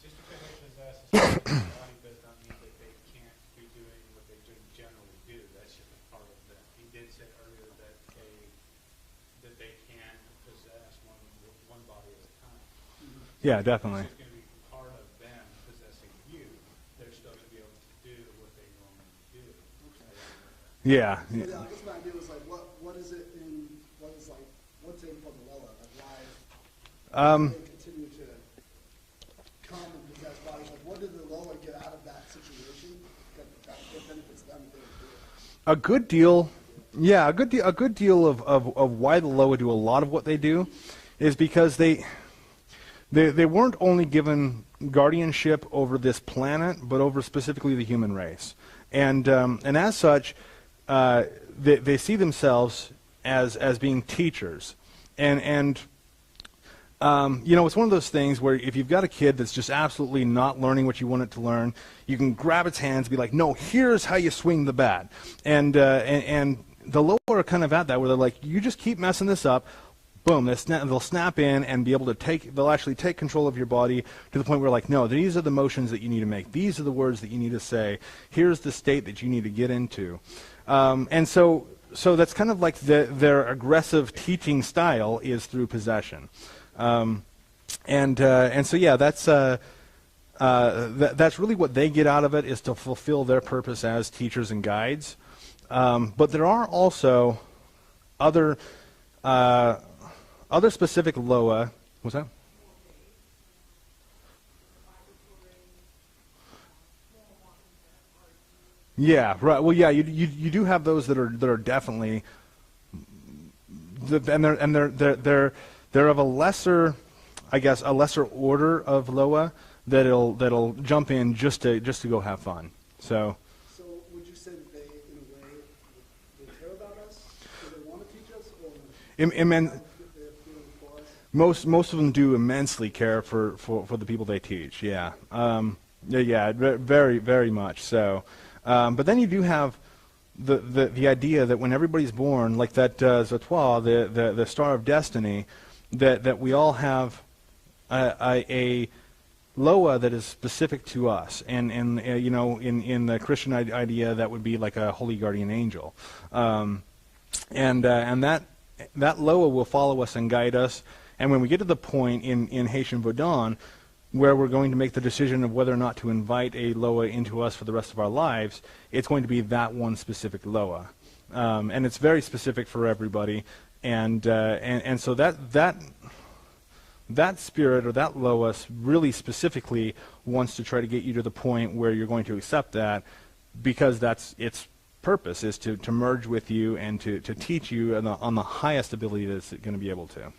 [SPEAKER 4] just because they possess a certain body does not mean that they can't be doing what they generally do. That's just a part of them. He did say earlier that they can possess one body at a time.
[SPEAKER 1] Yeah, definitely.
[SPEAKER 4] It's going to be part of them possessing you. They're still going to be able to do what they normally do.
[SPEAKER 1] Yeah.
[SPEAKER 3] So, yeah, I guess my idea was like, what is it in what's in for the loa? Like why they continue to come and possess bodies? Like what did the loa get out of that situation that benefits them? If they do it?
[SPEAKER 1] A good deal. Yeah, a good deal of why the Loa do a lot of what they do is because they weren't only given guardianship over this planet, but over specifically the human race, and as such, they see themselves as being teachers, and it's one of those things where if you've got a kid that's just absolutely not learning what you want it to learn, you can grab its hands and be like, no, here's how you swing the bat, and the Loa are kind of at that, where they're like, you just keep messing this up, boom, they'll snap in and be able to they'll actually take control of your body to the point where like, no, these are the motions that you need to make, these are the words that you need to say, here's the state that you need to get into. And so that's kind of like their aggressive teaching style is through possession. And so yeah, that's really what they get out of it, is to fulfill their purpose as teachers and guides. But there are also other specific Loa. What's that? Yeah, right. Well, yeah, you do have those that are definitely, and they're of a lesser, I guess, a lesser order of Loa that'll jump in just to go have fun. So
[SPEAKER 3] would you say that they, in a way, they care about us? Do they want to teach us, or
[SPEAKER 1] most of them do immensely care for the people they teach. Yeah, yeah, very, very much so. But then you do have the idea that when everybody's born, like that Zatois, the Star of Destiny, that we all have a Loa that is specific to us, and in the Christian idea that would be like a holy guardian angel, and that Loa will follow us and guide us. And when we get to the point in Haitian Vodou where we're going to make the decision of whether or not to invite a Loa into us for the rest of our lives, it's going to be that one specific Loa, and it's very specific for everybody, and so that spirit or that Loa really specifically wants to try to get you to the point where you're going to accept that, because that's its purpose, is to merge with you and to teach you on the highest ability that it's going to be able to.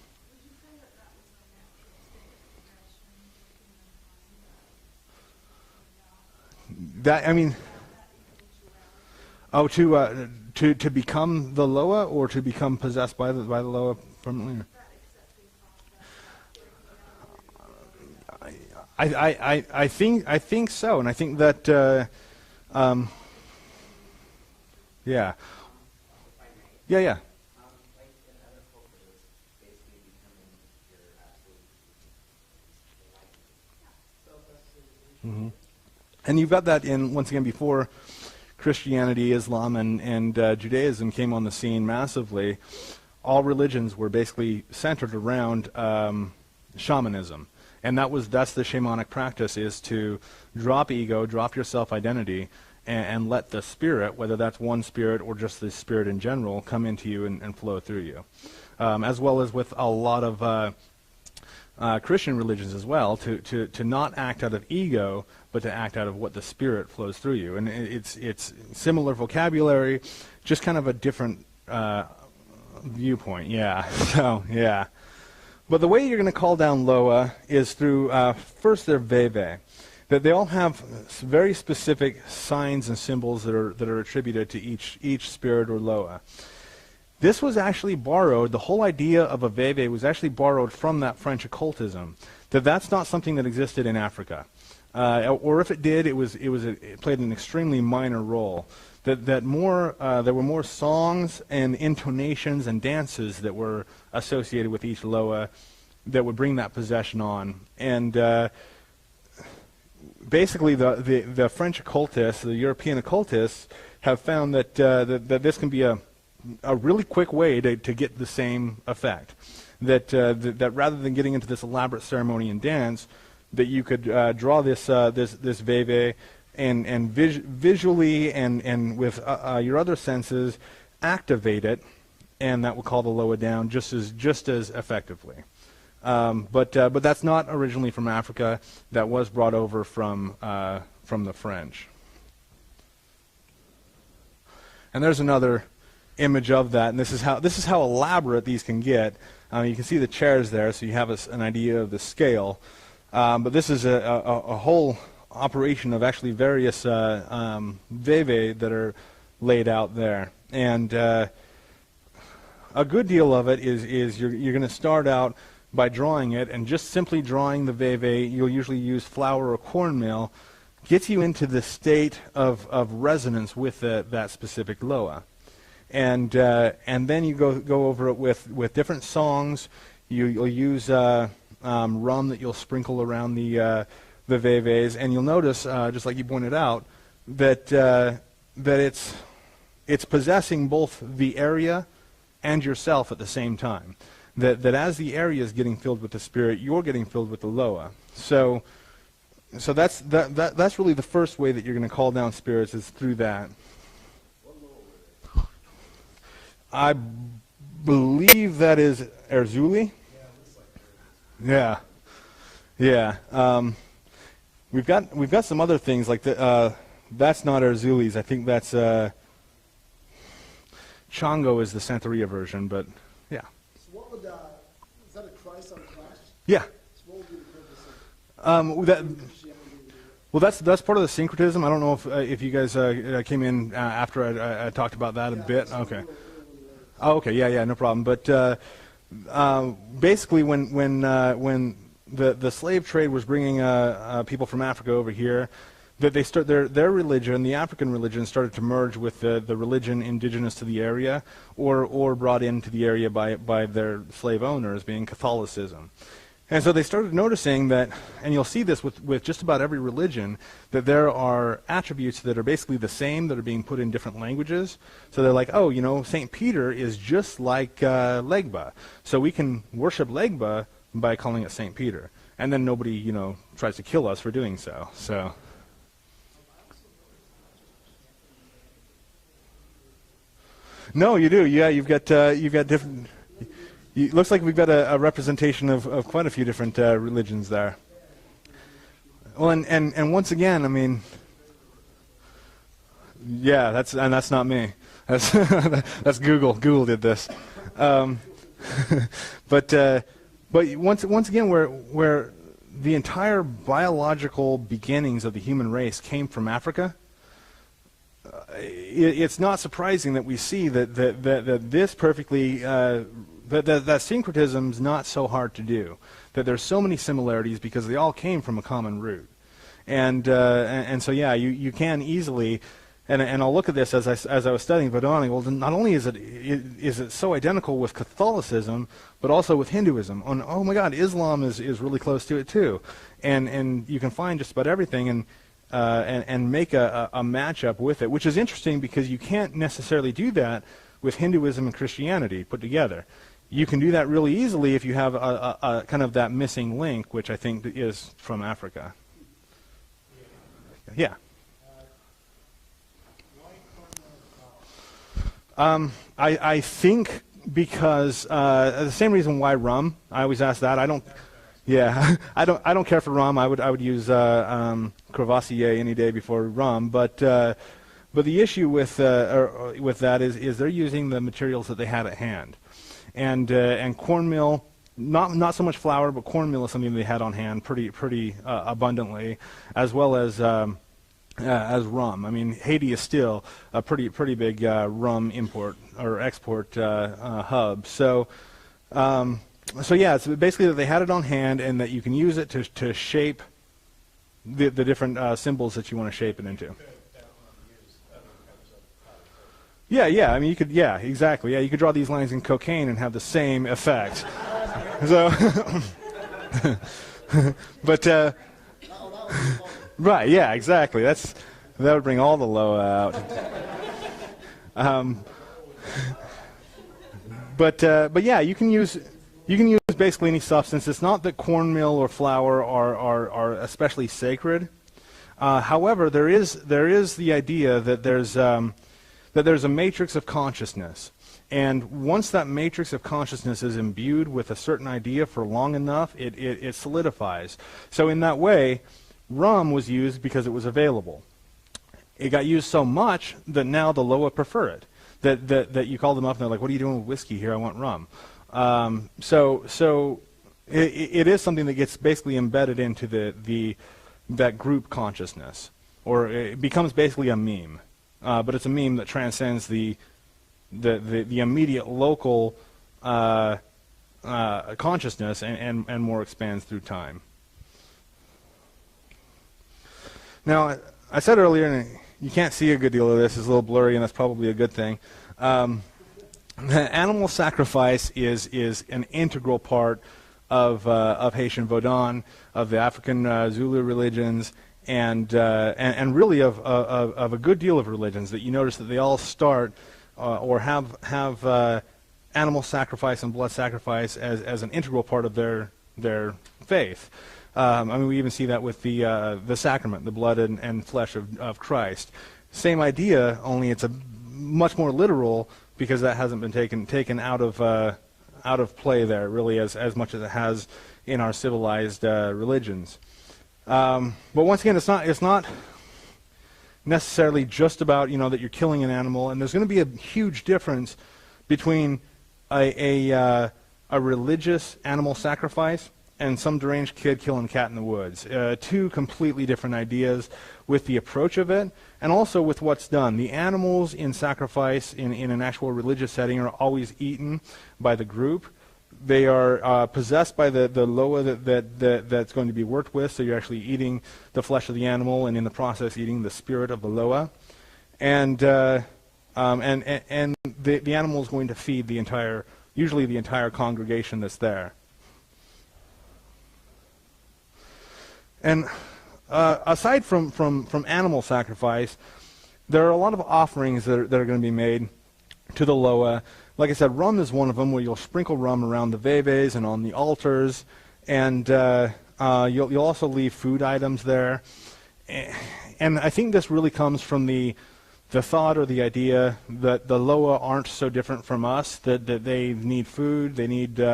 [SPEAKER 1] That, I mean, to become the Loa, or to become possessed by the Loa permanently? I think so, and I think that yeah.
[SPEAKER 5] Like in other cultures, basically
[SPEAKER 1] And you've got that in, once again, before Christianity, Islam, and Judaism came on the scene massively. All religions were basically centered around shamanism. And that's the shamanic practice, is to drop ego, drop your self-identity, and let the spirit, whether that's one spirit or just the spirit in general, come into you and flow through you. As well as with a lot of Christian religions as well, to not act out of ego, but to act out of what the spirit flows through you. And it's similar vocabulary, just kind of a different viewpoint. Yeah. So yeah. But the way you're going to call down Loa is through first their veve. That they all have very specific signs and symbols that are attributed to each spirit or Loa. This was actually borrowed, the whole idea of a veve was actually borrowed from that French occultism. That's not something that existed in Africa. Or if it did, it played an extremely minor role. There were more songs and intonations and dances that were associated with each Loa that would bring that possession on. And basically, the French occultists, the European occultists, have found that this can be a really quick way to get the same effect. That rather than getting into this elaborate ceremony and dance, that you could draw this veve and visually and with your other senses activate it, and that will call the Loa down just as effectively. But that's not originally from Africa. That was brought over from the French. And there's another image of that, and this is how elaborate these can get. You can see the chairs there, so you have an idea of the scale. But this is a whole operation of actually various veve that are laid out there, and a good deal of it is you're going to start out by drawing it, and just simply drawing the veve. You'll usually use flour or cornmeal, gets you into the state of resonance with that specific Loa. And then you go over it with different songs. You'll use rum that you'll sprinkle around the veves, and you'll notice, just like you pointed out, that it's possessing both the area and yourself at the same time. That as the area is getting filled with the spirit, you're getting filled with the Loa. So that's really the first way that you're going to call down spirits, is through that. I believe that is Erzuli. Yeah. We've got some other things like that's not Erzuli's. I think that's Chongo is the Santeria version, but yeah.
[SPEAKER 3] So what would is that a Christ on a cross?
[SPEAKER 1] Yeah.
[SPEAKER 3] So what would be the purpose of
[SPEAKER 1] Well, that's part of the syncretism. I don't know if you guys came in after I talked about that a bit. Okay. Oh, okay. Yeah. No problem. But basically, when the slave trade was bringing people from Africa over here, that they start their religion, the African religion, started to merge with the religion indigenous to the area, or brought into the area by their slave owners, being Catholicism. And so they started noticing that, and you'll see this with just about every religion, that there are attributes that are basically the same that are being put in different languages. So they're like, oh, St. Peter is just like Legba. So we can worship Legba by calling it St. Peter. And then nobody, tries to kill us for doing so. So. No, you do. Yeah, you've got different. It looks like we've got a representation of quite a few different religions there. Well, and once again, I mean, yeah, that's not me. That's Google. Google did this. But once again, where the entire biological beginnings of the human race came from Africa, it's not surprising that we see that this perfectly. That syncretism's not so hard to do. That there's so many similarities because they all came from a common root, and so yeah, you can easily, and I'll look at this as I was studying Vodou. Well, not only is it so identical with Catholicism, but also with Hinduism. Oh my God, Islam is really close to it too, and you can find just about everything. and make a matchup with it, which is interesting because you can't necessarily do that with Hinduism and Christianity put together. You can do that really easily if you have a kind of that missing link, which I think is from Africa. Yeah. I think because the same reason why rum. I always ask that. I don't. Yeah, I don't care for rum. I would use Courvoisier any day before rum. But the issue with that is they're using the materials that they had at hand, and cornmeal. Not so much flour, but cornmeal is something they had on hand pretty abundantly, as well as rum. I mean, Haiti is still a pretty big rum import or export hub. So yeah, it's basically that they had it on hand and that you can use it to shape the different symbols that you want to shape it into. Yeah. I mean, you could. Yeah, exactly. Yeah, you could draw these lines in cocaine and have the same effect. So, but. Right, yeah, exactly. That would bring all the Loa out. But yeah, you can use basically any substance. It's not that cornmeal or flour are especially sacred. However, there is the idea that there's a matrix of consciousness, and once that matrix of consciousness is imbued with a certain idea for long enough, it solidifies. So in that way, rum was used because it was available. It got used so much that now the Loa prefer it. That you call them up and they're like, "What are you doing with whiskey here? I want rum." So it is something that gets basically embedded into that group consciousness, or it becomes basically a meme. But it's a meme that transcends the immediate local consciousness and more expands through time. Now, I said earlier, and you can't see a good deal of this, it's a little blurry, and that's probably a good thing. Animal sacrifice is an integral part of Haitian Vodou, of the African Zulu religions, and really of a good deal of religions. That you notice that they all start or have animal sacrifice and blood sacrifice as an integral part of their faith. I mean, we even see that with the sacrament, the blood and flesh of Christ. Same idea, only it's a much more literal because that hasn't been taken out of play there, really, as much as it has in our civilized religions. But once again, it's not necessarily just about that you're killing an animal, and there's going to be a huge difference between a religious animal sacrifice and some deranged kid killing a cat in the woods. Two completely different ideas with the approach of it, and also with what's done. The animals in sacrifice in an actual religious setting are always eaten by the group. They are possessed by the Loa that's going to be worked with, so you're actually eating the flesh of the animal, and in the process eating the spirit of the Loa. And the animal is going to feed usually the entire congregation that's there. And aside from animal sacrifice, there are a lot of offerings that are going to be made to the Loa. Like I said, rum is one of them, where you'll sprinkle rum around the veves and on the altars, and you'll also leave food items there. And I think this really comes from the thought or the idea that the Loa aren't so different from us, that they need food, they need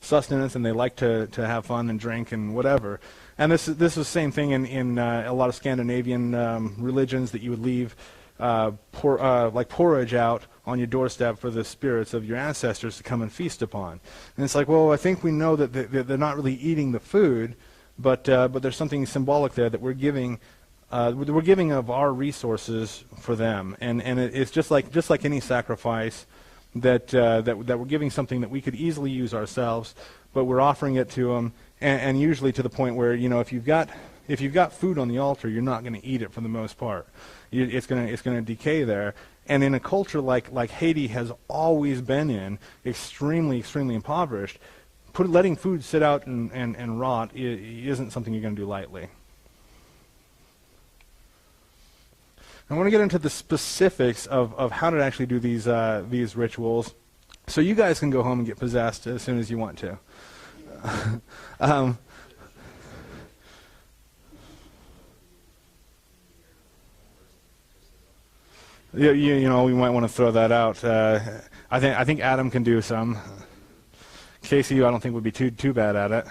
[SPEAKER 1] sustenance, and they like to have fun and drink and whatever. And this is the same thing in a lot of Scandinavian religions, that you would leave like porridge out on your doorstep for the spirits of your ancestors to come and feast upon. And it's like, well, I think we know that they're not really eating the food, but there's something symbolic there that we're giving of our resources for them. And it's just like any sacrifice that we're giving something that we could easily use ourselves, but we're offering it to them. And usually to the point where, if you've got food on the altar, you're not going to eat it for the most part. It's going to decay there. And in a culture like Haiti has always been in, extremely impoverished, letting food sit out and rot isn't something you're going to do lightly. I want to get into the specifics of how to actually do these rituals, so you guys can go home and get possessed as soon as you want to. You know, we might want to throw that out. I think Adam can do some. Casey, I don't think would be too bad at it.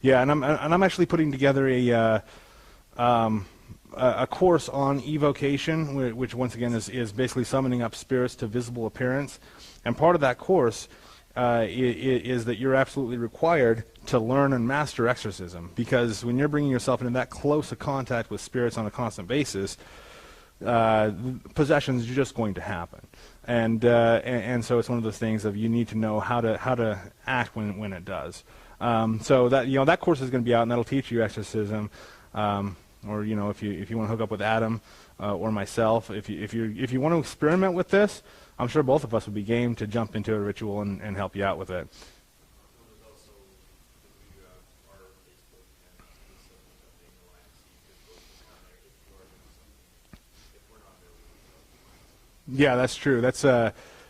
[SPEAKER 1] Yeah, and I'm actually putting together a course on evocation, which once again is basically summoning up spirits to visible appearance. And part of that course is that you're absolutely required to learn and master exorcism, because when you're bringing yourself into that close a contact with spirits on a constant basis, possessions are just going to happen. And so it's one of those things of you need to know how to act when it does. So that course is going to be out, and that'll teach you exorcism. Or if you want to hook up with Adam or myself, if you want to experiment with this, I'm sure both of us would be game to jump into a ritual and help you out with it. Yeah, that's true. That's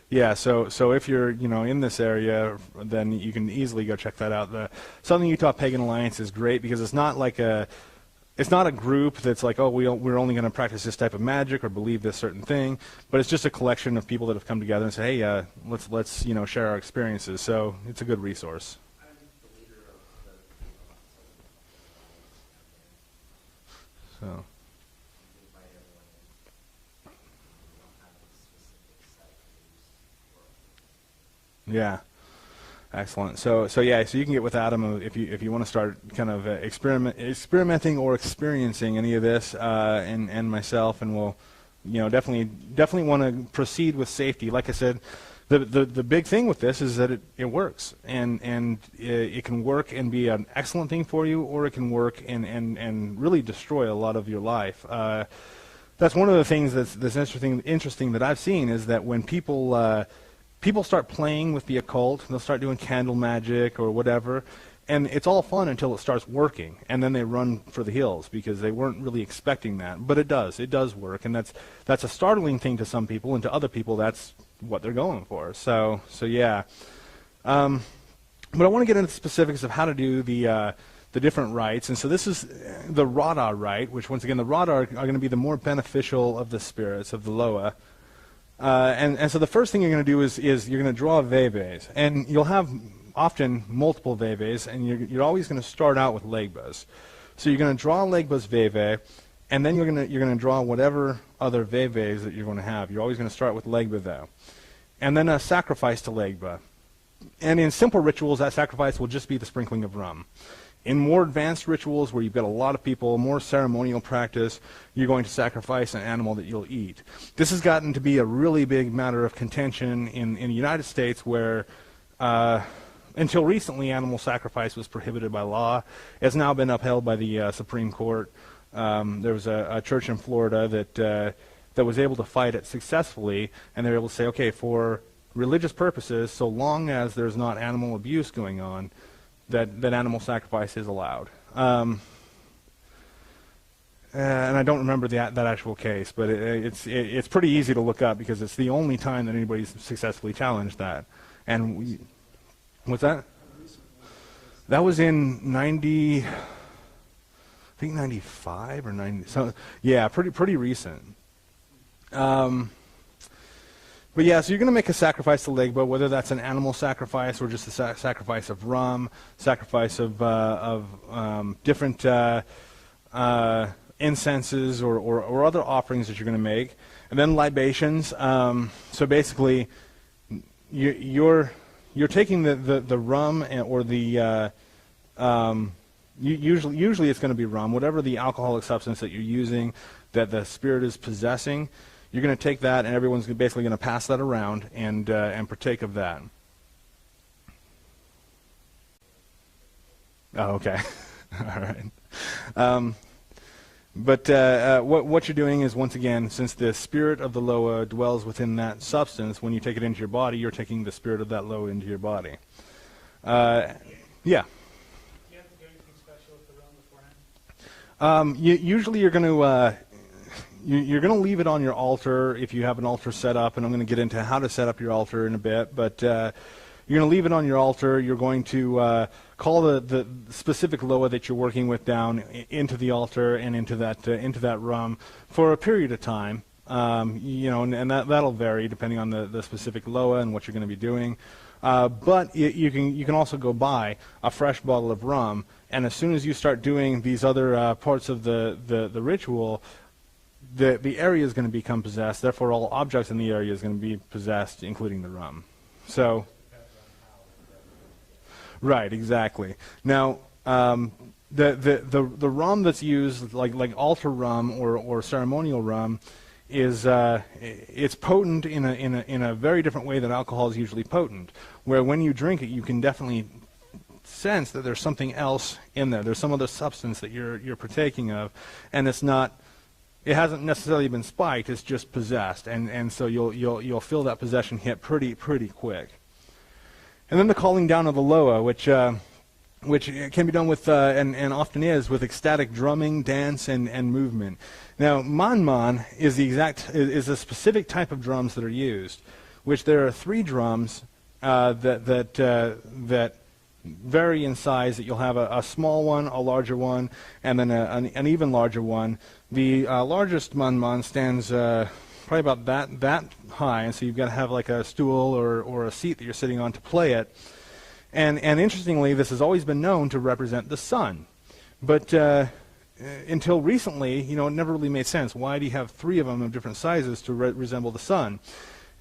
[SPEAKER 1] yeah. So if you're in this area, then you can easily go check that out. The Southern Utah Pagan Alliance is great because it's not like it's not a group that's like, oh, we're only going to practice this type of magic or believe this certain thing, but it's just a collection of people that have come together and say, hey, let's share our experiences. So it's a good resource. So. Yeah, excellent. So you can get with Adam if you want to start kind of experimenting or experiencing any of this, and myself, and we'll definitely want to proceed with safety. Like I said, the big thing with this is that it works, and it can work and be an excellent thing for you, or it can work and really destroy a lot of your life. That's one of the things that's interesting that I've seen is that when people start playing with the occult, they'll start doing candle magic or whatever, and it's all fun until it starts working, and then they run for the hills because they weren't really expecting that. But it does work, and that's a startling thing to some people, and to other people that's what they're going for. So yeah. But I want to get into the specifics of how to do the different rites, and so this is the Rada rite, which once again the Rada are going to be the more beneficial of the spirits of the Loa. And so the first thing you're going to do is you're going to draw veves, and you'll have often multiple veves, and you're always going to start out with legbas. So you're going to draw legbas veve, and then you're going to draw whatever other veves that you're going to have. You're always going to start with legba though, and then a sacrifice to legba. And in simple rituals, that sacrifice will just be the sprinkling of rum. In more advanced rituals where you've got a lot of people, more ceremonial practice, you're going to sacrifice an animal that you'll eat. This has gotten to be a really big matter of contention in the United States where until recently animal sacrifice was prohibited by law. It's now been upheld by the Supreme Court. There was a church in Florida that was able to fight it successfully, and they were able to say, okay, for religious purposes, so long as there's not animal abuse going on, that animal sacrifice is allowed. And I don't remember that actual case, but it's pretty easy to look up because it's the only time that anybody's successfully challenged that. And what's that? That was in 95 or 90. So yeah, pretty recent. But yeah, so you're going to make a sacrifice to Legba, whether that's an animal sacrifice or just a sacrifice of rum, sacrifice of different incenses or other offerings that you're going to make, and then libations. So basically, you're taking the rum or the usually it's going to be rum, whatever the alcoholic substance that you're using that the spirit is possessing. You're going to take that, and everyone's basically going to pass that around and partake of that. Oh, okay. All right. But what you're doing is, once again, since the spirit of the Loa dwells within that substance, when you take it into your body, you're taking the spirit of that Loa into your body. Yeah. Usually you're going to you're going to leave it on your altar if you have an altar set up, and I'm going to get into how to set up your altar in a bit. But you're going to leave it on your altar. You're going to call the specific loa that you're working with down into the altar and into that rum for a period of time. And that'll vary depending on the specific loa and what you're going to be doing. But you can also go buy a fresh bottle of rum, and as soon as you start doing these other parts of the ritual, the area is going to become possessed. Therefore, all objects in the area is going to be possessed, including the rum. So, right, exactly. Now, the rum that's used, like altar rum or ceremonial rum, is it's potent in a very different way than alcohol is usually potent. Where when you drink it, you can definitely sense that there's something else in there. There's some other substance that you're partaking of, and it's not. It hasn't necessarily been spiked. It's just possessed, and so you'll feel that possession hit pretty quick. And then the calling down of the loa, which can be done with and often is with ecstatic drumming, dance, and movement. Now, man is a specific type of drums that are used, which there are 3 drums that vary in size. That you'll have a small one, a larger one, and then an even larger one. The largest man stands probably about that high, and so you've got to have like a stool or a seat that you're sitting on to play it. And interestingly, this has always been known to represent the sun. But until recently, it never really made sense. Why do you have 3 of them of different sizes to resemble the sun?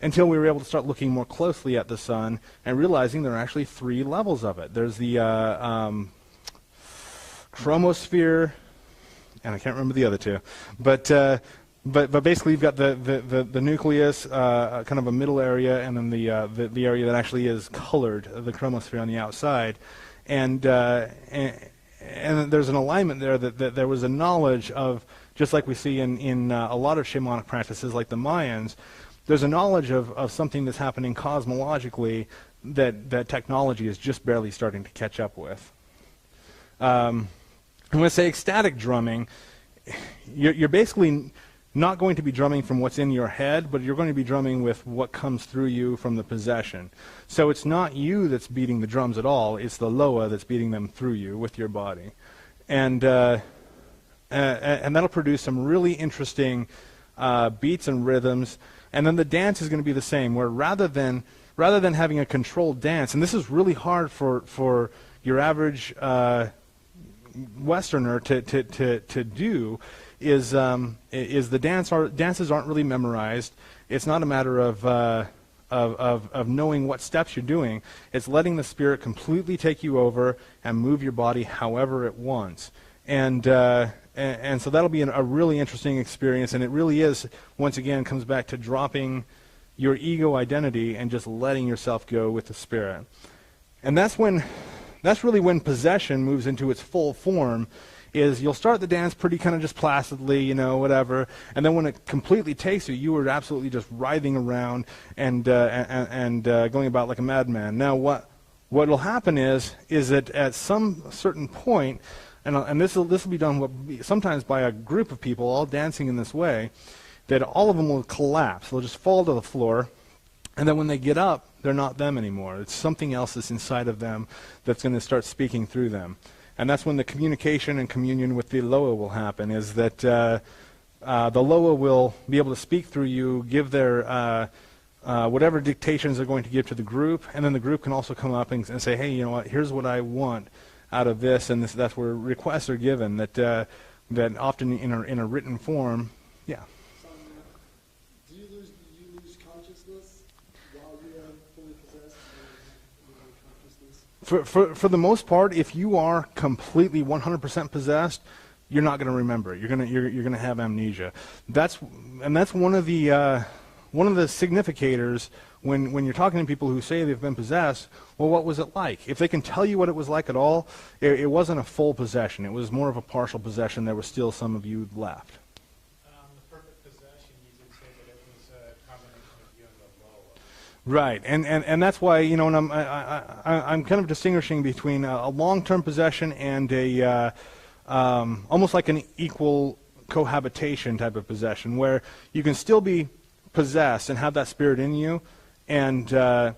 [SPEAKER 1] Until we were able to start looking more closely at the sun and realizing there are actually 3 levels of it. There's the chromosphere, and I can't remember the other 2. But basically, you've got the nucleus, kind of a middle area, and then the area that actually is colored, the chromosphere on the outside, and there's an alignment there that there was a knowledge of, just like we see in a lot of shamanic practices, like the Mayans. There's a knowledge of something that's happening cosmologically that technology is just barely starting to catch up with. When I say ecstatic drumming, you're basically not going to be drumming from what's in your head, but you're going to be drumming with what comes through you from the possession. So it's not you that's beating the drums at all, it's the loa that's beating them through you with your body. And that'll produce some really interesting beats and rhythms. And then the dance is going to be the same, where rather than having a controlled dance, and this is really hard for your average Westerner to do, is the dances aren't really memorized. It's not a matter of knowing what steps you're doing. It's letting the spirit completely take you over and move your body however it wants. And so that'll be a really interesting experience, and it really is, once again, comes back to dropping your ego identity and just letting yourself go with the spirit. And that's really when possession moves into its full form. Is you'll start the dance pretty kind of just placidly, whatever, and then when it completely takes you, you are absolutely just writhing around and going about like a madman. Now, what will happen is that at some certain point, and this will be done sometimes by a group of people all dancing in this way, that all of them will collapse. They'll just fall to the floor, and then when they get up, they're not them anymore. It's something else that's inside of them that's going to start speaking through them. And that's when the communication and communion with the loa will happen, is that the loa will be able to speak through you, give their whatever dictations they're going to give to the group, and then the group can also come up and say, hey, you know what, here's what I want out of this, and that's where requests are given, that often in a written form, yeah.
[SPEAKER 3] Do you lose consciousness while you are fully possessed? Consciousness?
[SPEAKER 1] For the most part, if you are completely 100% possessed, you're not going to remember it. You're going to have amnesia. That's one of the significators when you're talking to people who say they've been possessed. Well, what was it like? If they can tell you what it was like at all, it wasn't a full possession. It was more of a partial possession. There was still some of you left.
[SPEAKER 4] The perfect possession, you did say that it was a combination of you and the loa.
[SPEAKER 1] Right, and that's why, and I'm kind of distinguishing between a long-term possession and almost like an equal cohabitation type of possession, where you can still be possessed and have that spirit in you, and be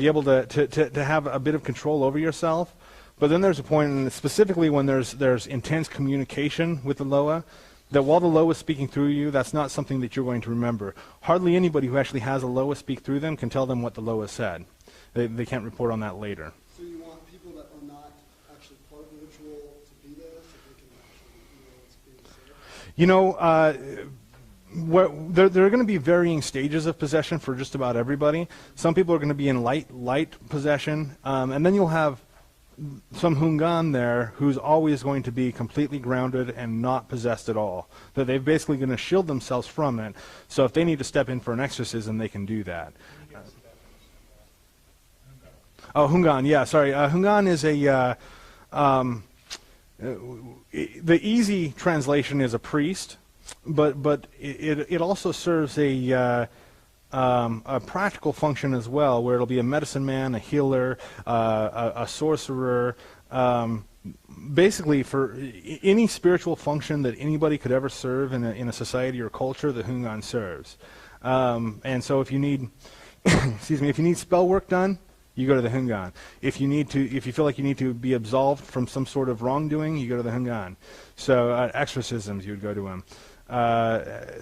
[SPEAKER 1] able to have a bit of control over yourself. But then there's a point, and specifically when there's intense communication with the Loa, that while the Loa is speaking through you, that's not something that you're going to remember. Hardly anybody who actually has a Loa speak through them can tell them what the Loa said. They can't report on that later.
[SPEAKER 3] So you want people that are not actually part of the ritual to be there so they can actually know what's being said?
[SPEAKER 1] There are going to be varying stages of possession for just about everybody. Some people are going to be in light possession, and then you'll have some Hungan there who's always going to be completely grounded and not possessed at all. That they're basically going to shield themselves from it. So if they need to step in for an exorcism, they can do that. Hungan, yeah, sorry. Hungan is the easy translation is a priest, but it also serves a practical function as well, where it'll be a medicine man, a healer, a sorcerer, basically for any spiritual function that anybody could ever serve in a society or culture, the Hungan serves. And so if you need, excuse me, if you need spell work done, you go to the Hungan. If you feel like you need to be absolved from some sort of wrongdoing, you go to the Hungan. So exorcisms, you would go to him.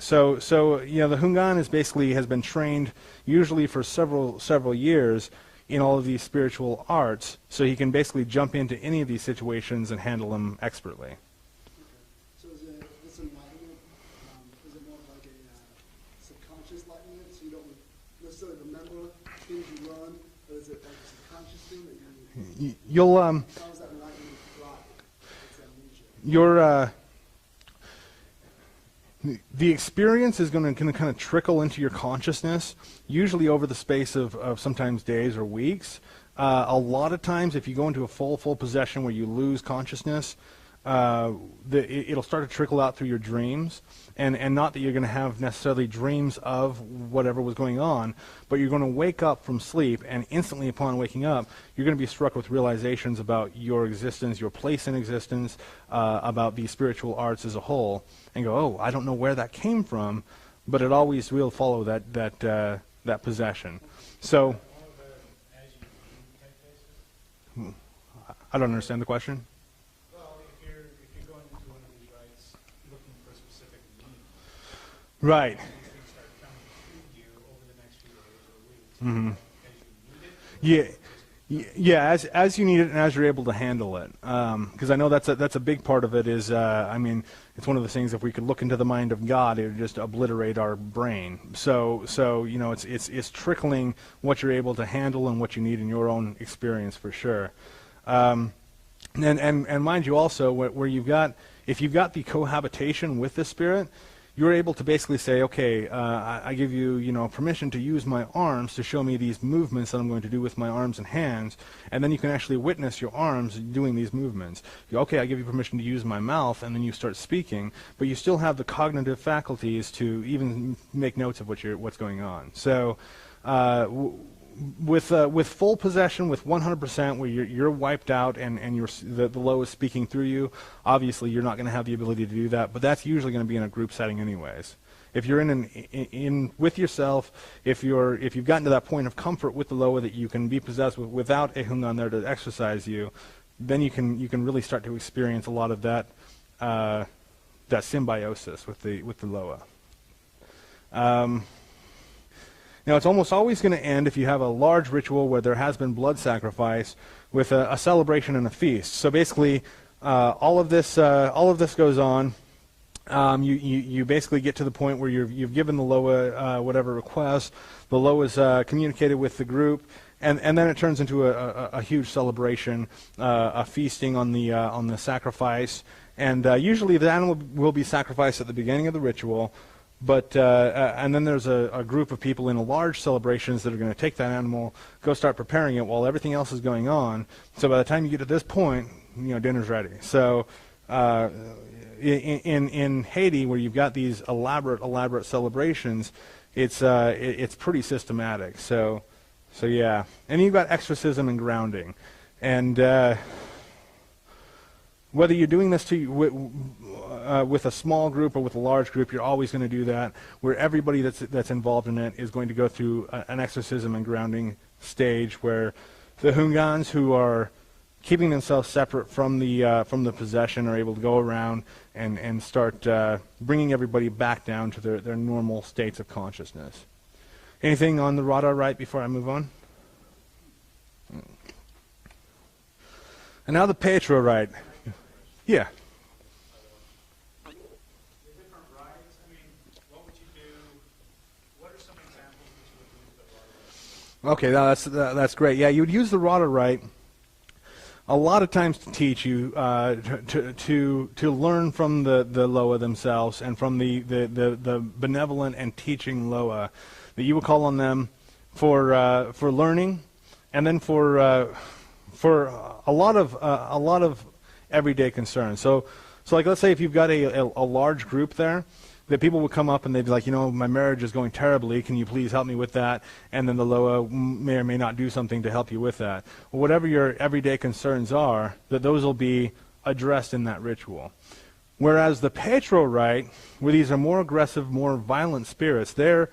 [SPEAKER 1] So you know, the Hungan has been trained usually for several years in all of these spiritual arts, so he can basically jump into any of these situations and handle them expertly.
[SPEAKER 3] Okay. So is it this enlightenment? Is it more like a subconscious enlightenment, so you don't necessarily remember things you learn, or is it like a subconscious thing that you?
[SPEAKER 1] You'll
[SPEAKER 3] How is that enlightenment brought? It's amnesia.
[SPEAKER 1] your the experience is going to kind of trickle into your consciousness, usually over the space of sometimes days or weeks. A lot of times, if you go into a full possession where you lose consciousness, it'll start to trickle out through your dreams, and not that you're going to have necessarily dreams of whatever was going on, but you're going to wake up from sleep, and instantly upon waking up, you're going to be struck with realizations about your existence, your place in existence, about the spiritual arts as a whole, and go, oh, I don't know where that came from, but it always will follow that possession. So, I don't understand the question.
[SPEAKER 4] Well, if you're going into one of these rites looking for a specific need,
[SPEAKER 1] Right.
[SPEAKER 4] these things start coming to you over the next few days or weeks.
[SPEAKER 1] Mm-hmm.
[SPEAKER 4] As you need it.
[SPEAKER 1] Yeah, as you need it and as you're able to handle it, because I know that's a big part of it. Is I mean, it's one of the things. If we could look into the mind of God, it would just obliterate our brain. So you know, it's trickling what you're able to handle and what you need in your own experience for sure. And mind you, also where if you've got the cohabitation with the spirit, you're able to basically say, okay, I give you, permission to use my arms to show me these movements that I'm going to do with my arms and hands, and then you can actually witness your arms doing these movements. Okay, I give you permission to use my mouth, and then you start speaking, but you still have the cognitive faculties to even make notes of what's going on. So, with full possession, with 100%, where you're wiped out and the Loa is speaking through you, obviously you're not going to have the ability to do that. But that's usually going to be in a group setting, anyways. If you're in with yourself, if you've gotten to that point of comfort with the Loa that you can be possessed without a Hungan there to exercise you, then you can really start to experience a lot of that symbiosis with the Loa. Now, it's almost always going to end, if you have a large ritual where there has been blood sacrifice, with a celebration and a feast. So basically, all of this goes on. You basically get to the point where you've given the Loa whatever request. The Loa is communicated with the group, and then it turns into a huge celebration, a feasting on the sacrifice. And usually the animal will be sacrificed at the beginning of the ritual. But and then there's a group of people in large celebrations that are going to take that animal, go start preparing it while everything else is going on. So by the time you get to this point, dinner's ready. So in Haiti, where you've got these elaborate celebrations, it's pretty systematic. So yeah, and you've got exorcism and grounding, and whether you're doing this with a small group or with a large group, you're always going to do that, where everybody that's involved in it is going to go through an exorcism and grounding stage, where the Hungans who are keeping themselves separate from the possession are able to go around and start bringing everybody back down to their normal states of consciousness. Anything on the Rada rite before I move on? And now the Petro rite. Yeah.
[SPEAKER 4] The different rites, I mean, what would you do? What are some examples that you would use the Rada rite?
[SPEAKER 1] Okay, that's great. Yeah, you would use the Rada rite a lot of times to teach you to learn from the Loa themselves and from the benevolent and teaching Loa, that you would call on them for learning, and then for a lot of everyday concerns. So like, let's say if you've got a large group there, that people would come up and they'd be like, my marriage is going terribly, can you please help me with that? And then the Loa may or may not do something to help you with that. Well, whatever your everyday concerns are, that those will be addressed in that ritual. Whereas the Petro rite, where these are more aggressive, more violent spirits, they're,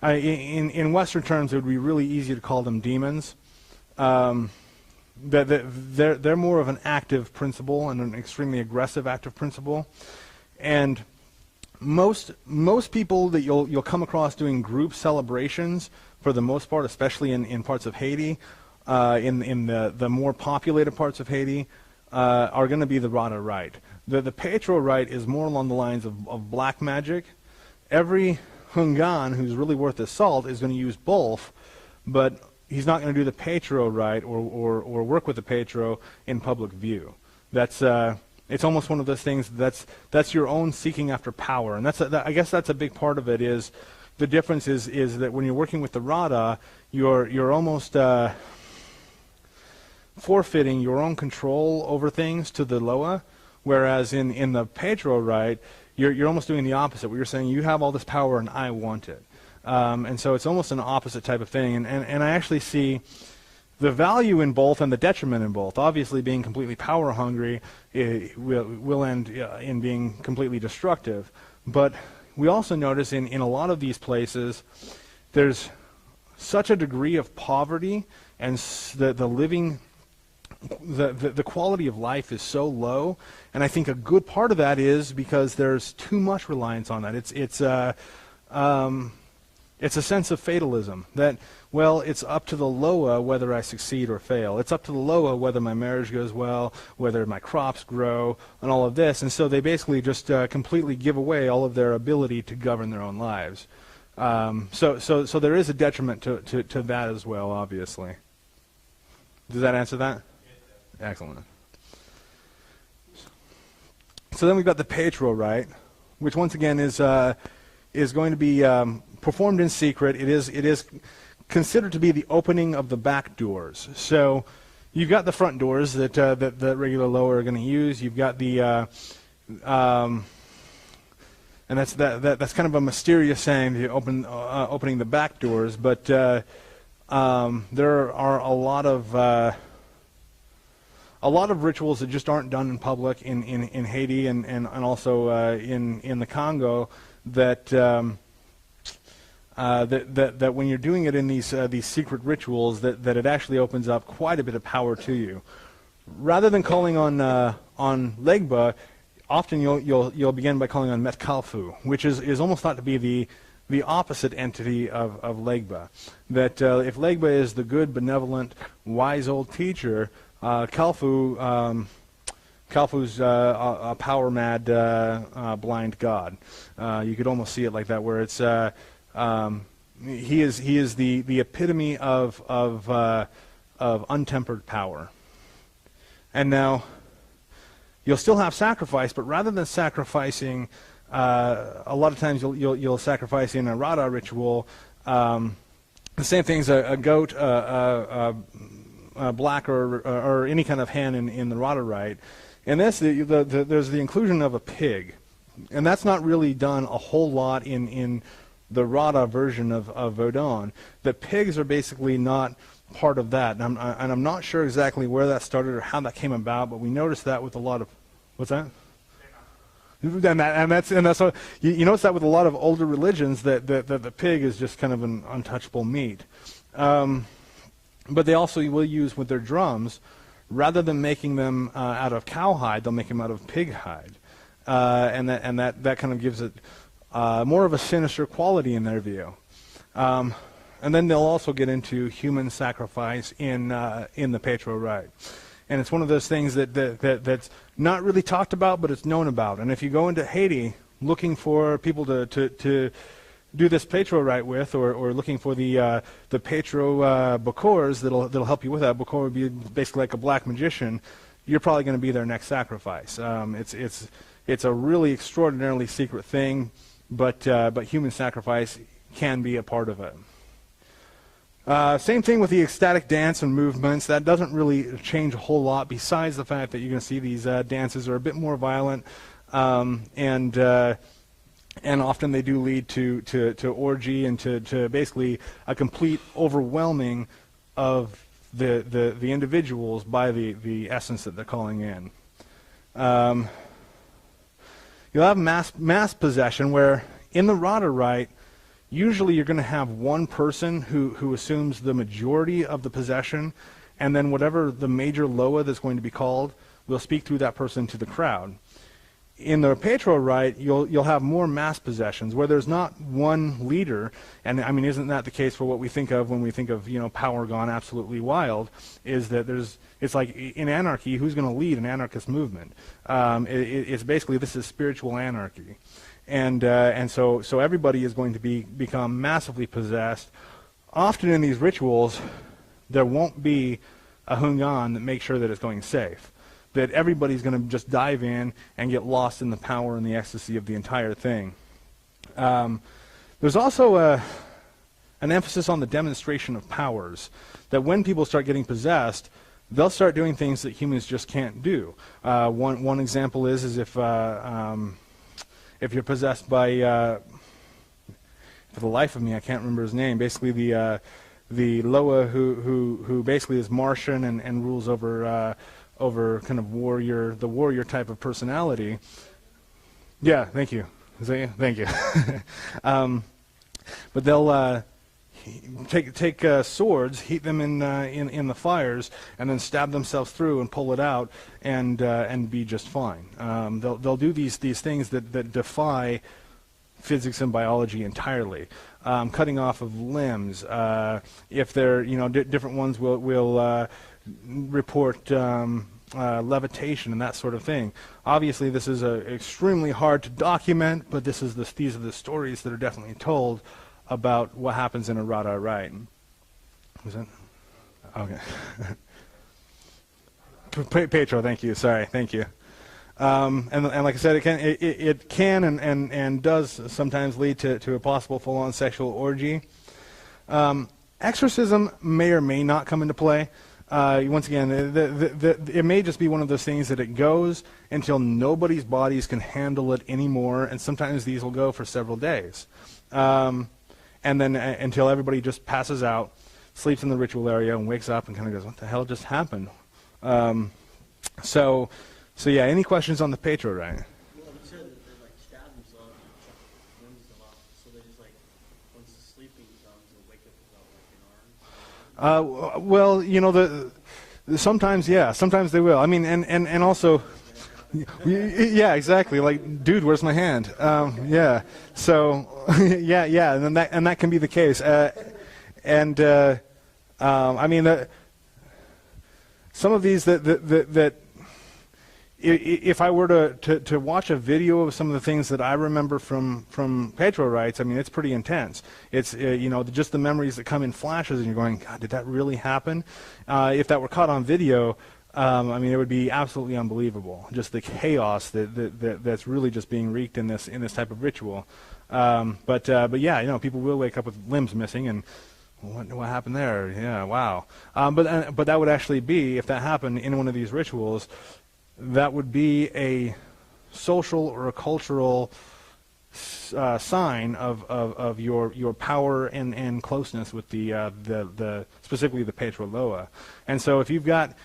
[SPEAKER 1] in Western terms, it would be really easy to call them demons. They're more of an active principle, and an extremely aggressive active principle. And most people that you'll come across doing group celebrations, for the most part, especially in parts of Haiti, in the more populated parts of Haiti, are going to be the Rada rite. The Petro rite is more along the lines of black magic. Every Hungan who's really worth his salt is going to use both, but he's not going to do the Petro rite or work with the Petro in public view. That's it's almost one of those things that's your own seeking after power, and I guess that's a big part of it. Is the difference is that when you're working with the Rada, you're almost forfeiting your own control over things to the Loa, whereas in the Petro rite, you're almost doing the opposite, where you're saying you have all this power and I want it. And so it's almost an opposite type of thing. And I actually see the value in both and the detriment in both. Obviously, being completely power hungry will end in being completely destructive. But we also notice in a lot of these places, there's such a degree of poverty, and the living, the quality of life is so low. And I think a good part of that is because there's too much reliance on that. It's a sense of fatalism that, well, it's up to the Loa whether I succeed or fail. It's up to the Loa whether my marriage goes well, whether my crops grow, and all of this. And so they basically just completely give away all of their ability to govern their own lives. So there is a detriment to that as well, obviously. Does that answer that? Excellent. So then we've got the Petro rite, which once again is going to be performed in secret. It is considered to be the opening of the back doors. So you've got the front doors that the regular Loa are going to use. You've got the and that's kind of a mysterious saying, the opening the back doors. But there are a lot of rituals that just aren't done in public in Haiti and also in the Congo that when you're doing it in these secret rituals, that it actually opens up quite a bit of power to you. Rather than calling on Legba, often you'll begin by calling on Metcalfu, which is almost thought to be the opposite entity of Legba. That if Legba is the good, benevolent, wise old teacher, Kalfu's a power-mad, blind god. You could almost see it like that, where it's he is the epitome of untempered power. And now you'll still have sacrifice, but rather than sacrificing, a lot of times you'll sacrifice in a Rada ritual. The same thing's a goat, black or any kind of hen in the Rada rite. And there's the inclusion of a pig, and that's not really done a whole lot in the Rada version of Vodou. The pigs are basically not part of that, and I'm not sure exactly where that started or how that came about, but we noticed that with a lot What's that? And that's what, you notice that with a lot of older religions that the pig is just kind of an untouchable meat. But they also will use with their drums, rather than making them out of cowhide, they'll make them out of pig hide, and that kind of gives it more of a sinister quality in their view. And then they'll also get into human sacrifice in the Petro Rite. And it's one of those things that's not really talked about, but it's known about. And if you go into Haiti looking for people to do this Petro Rite with, or looking for the Petro Bokors that'll help you with that, Bokor would be basically like a black magician, you're probably going to be their next sacrifice. It's a really extraordinarily secret thing, but human sacrifice can be a part of it. Same thing with the ecstatic dance and movements. That doesn't really change a whole lot, besides the fact that you're going to see these dances are a bit more violent, and often they do lead to orgy and to basically a complete overwhelming of the individuals by the essence that they're calling in. You'll have mass possession, where in the Rada Rite, usually you're going to have one person who assumes the majority of the possession, and then whatever the major loa that's going to be called will speak through that person to the crowd. In the Petro Rite, you'll have more mass possessions where there's not one leader, and I mean, isn't that the case for what we think of when we think of power gone absolutely wild? Is that it's like in anarchy, who's going to lead an anarchist movement? It's basically, this is spiritual anarchy. And so everybody is going to become massively possessed. Often in these rituals, there won't be a hungan that makes sure that it's going safe. That everybody's going to just dive in and get lost in the power and the ecstasy of the entire thing. There's also an emphasis on the demonstration of powers. That when people start getting possessed, they'll start doing things that humans just can't do. One example is if you're possessed by, for the life of me, I can't remember his name. Basically, the Loa who basically is Martian and rules over kind of the warrior type of personality. Yeah, thank you. Is that you? Thank you. But they'll take swords, heat them in the fires, and then stab themselves through and pull it out, and be just fine. They'll do these things that defy physics and biology entirely. Cutting off of limbs. If they're different ones will report levitation and that sort of thing. Obviously, this is extremely hard to document, but these are the stories that are definitely told about what happens in a Rada Rite. Was that? Okay. Petro, thank you. Sorry, thank you. And like I said, it can and does sometimes lead to a possible full-on sexual orgy. Exorcism may or may not come into play. Once again, it may just be one of those things that it goes until nobody's bodies can handle it anymore, and sometimes these will go for several days. And then until everybody just passes out, sleeps in the ritual area, and wakes up and kind of goes, what the hell just happened? So yeah, any questions on the Petro Rite?
[SPEAKER 2] Well, you said that they stab themselves and chop limbs off, so they just once the sleeping comes, they'll wake up without an arm.
[SPEAKER 1] Well, sometimes, yeah, sometimes they will. I mean, and also, yeah, exactly. Like, dude, where's my hand? Yeah. So, yeah, and that can be the case. I mean, some of these that if I were to watch a video of some of the things that I remember from Petro Rites, I mean, it's pretty intense. It's just the memories that come in flashes, and you're going, God, did that really happen? If that were caught on video, I mean, it would be absolutely unbelievable. Just the chaos that's really just being wreaked in this type of ritual. But yeah, people will wake up with limbs missing, and what happened there? Yeah, wow. But that would actually be, if that happened in one of these rituals, that would be a social or a cultural sign of your power and closeness with the specifically the Petro Loa. And so if you've got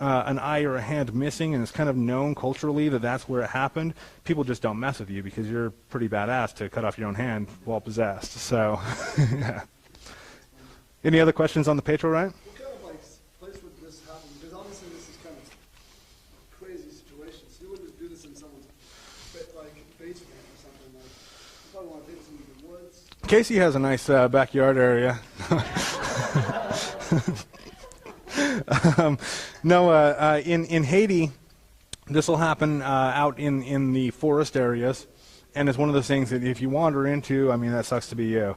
[SPEAKER 1] an eye or a hand missing and it's kind of known culturally that that's where it happened, people just don't mess with you because you're pretty badass to cut off your own hand while possessed. So, yeah. Any other questions on the Petro rite?
[SPEAKER 3] What kind of like place would this happen? Because obviously this is kind of a crazy situation. So you wouldn't just do this in someone's like basement or something. Like you probably want to do this in the woods.
[SPEAKER 1] Casey has a nice backyard area. In Haiti, this will happen out in the forest areas, and it's one of those things that if you wander into, I mean, that sucks to be you.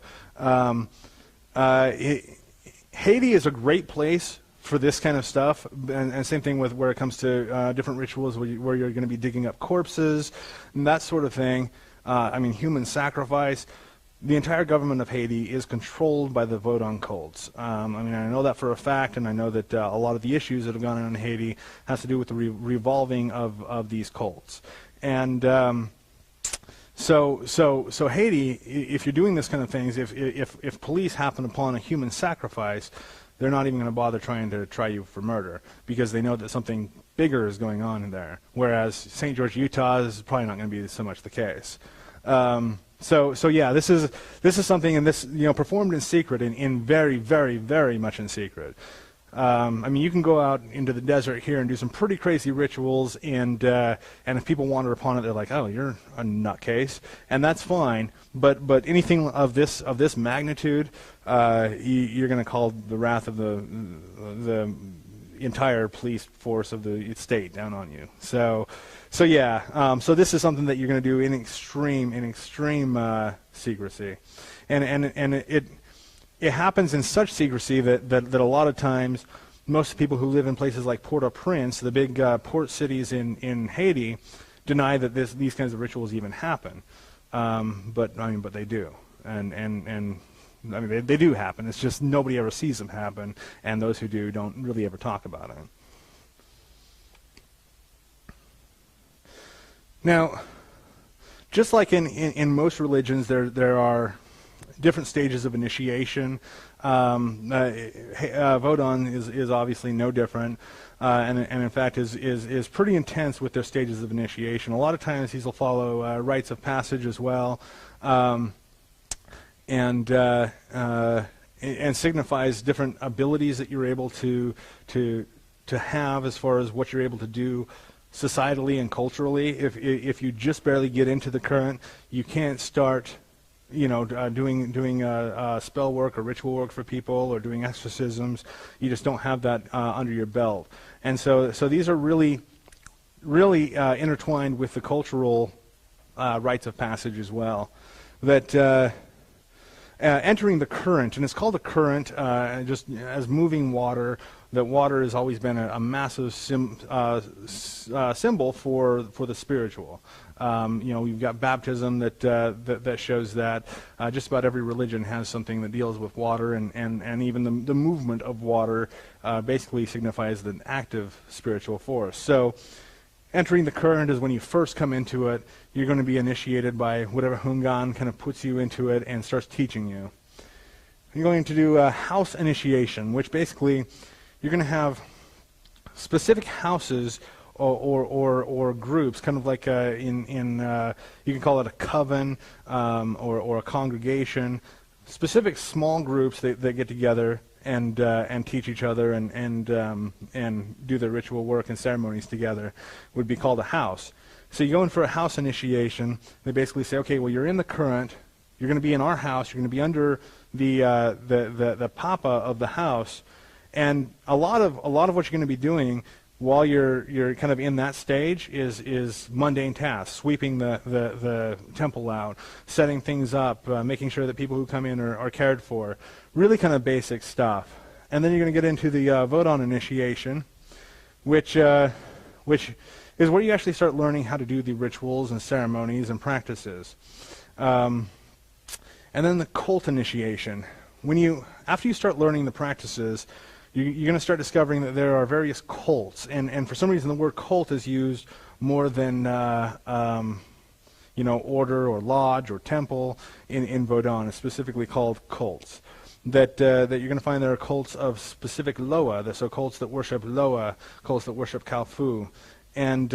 [SPEAKER 1] Haiti is a great place for this kind of stuff, and same thing with where it comes to different rituals where you're going to be digging up corpses and that sort of thing. I mean, human sacrifice. The entire government of Haiti is controlled by the Vodou cults. I mean, I know that for a fact, and I know that a lot of the issues that have gone on in Haiti has to do with the revolving of these cults. And so Haiti, if you're doing this kind of things, if police happen upon a human sacrifice, they're not even going to bother trying to try you for murder because they know that something bigger is going on in there. Whereas St. George, Utah is probably not going to be so much the case. So yeah, this is something, and this performed in secret, in very, very, very much in secret. I mean, you can go out into the desert here and do some pretty crazy rituals, and if people wander upon it, they're like, "Oh, you're a nutcase," and that's fine. But anything of this magnitude, you're going to call the wrath of the entire police force of the state down on you. So yeah. So this is something that you're going to do in extreme secrecy, and it happens in such secrecy that a lot of times most people who live in places like Port-au-Prince, the big port cities in Haiti, deny that these kinds of rituals even happen. But they do, and I mean they do happen. It's just nobody ever sees them happen, and those who do don't really ever talk about it. Now, just like in most religions, there are different stages of initiation. Vodou is obviously no different, and in fact is pretty intense with their stages of initiation. A lot of times these will follow rites of passage as well, and signifies different abilities that you're able to have as far as what you're able to do societally and culturally. If you just barely get into the current, you can't start doing spell work or ritual work for people or doing exorcisms. You just don't have that under your belt. And so these are really intertwined with the cultural rites of passage as well. That entering the current, and it's called a current just as moving water. That water has always been a massive symbol for the spiritual. You've got baptism that shows that. Just about every religion has something that deals with water, and even the movement of water basically signifies an active spiritual force. So entering the current is when you first come into it. You're going to be initiated by whatever Hungan kind of puts you into it and starts teaching you. You're going to do a house initiation, which basically you're going to have specific houses or groups, kind of like you can call it a coven or a congregation. Specific small groups that get together and teach each other and do their ritual work and ceremonies together would be called a house. So you go in for a house initiation. They basically say, okay, well, you're in the current. You're going to be in our house. You're going to be under the papa of the house. And a lot of what you're going to be doing while you're kind of in that stage is mundane tasks: sweeping the temple out, setting things up, making sure that people who come in are cared for. Really kind of basic stuff. And then you're going to get into the Vodou initiation, which is where you actually start learning how to do the rituals and ceremonies and practices. And then the cult initiation. After you start learning the practices, you're going to start discovering that there are various cults, and for some reason the word cult is used more than order or lodge or temple in Vodou. It's specifically called cults. that you're going to find there are cults of specific Loa, so cults that worship Loa, cults that worship Kalfu, and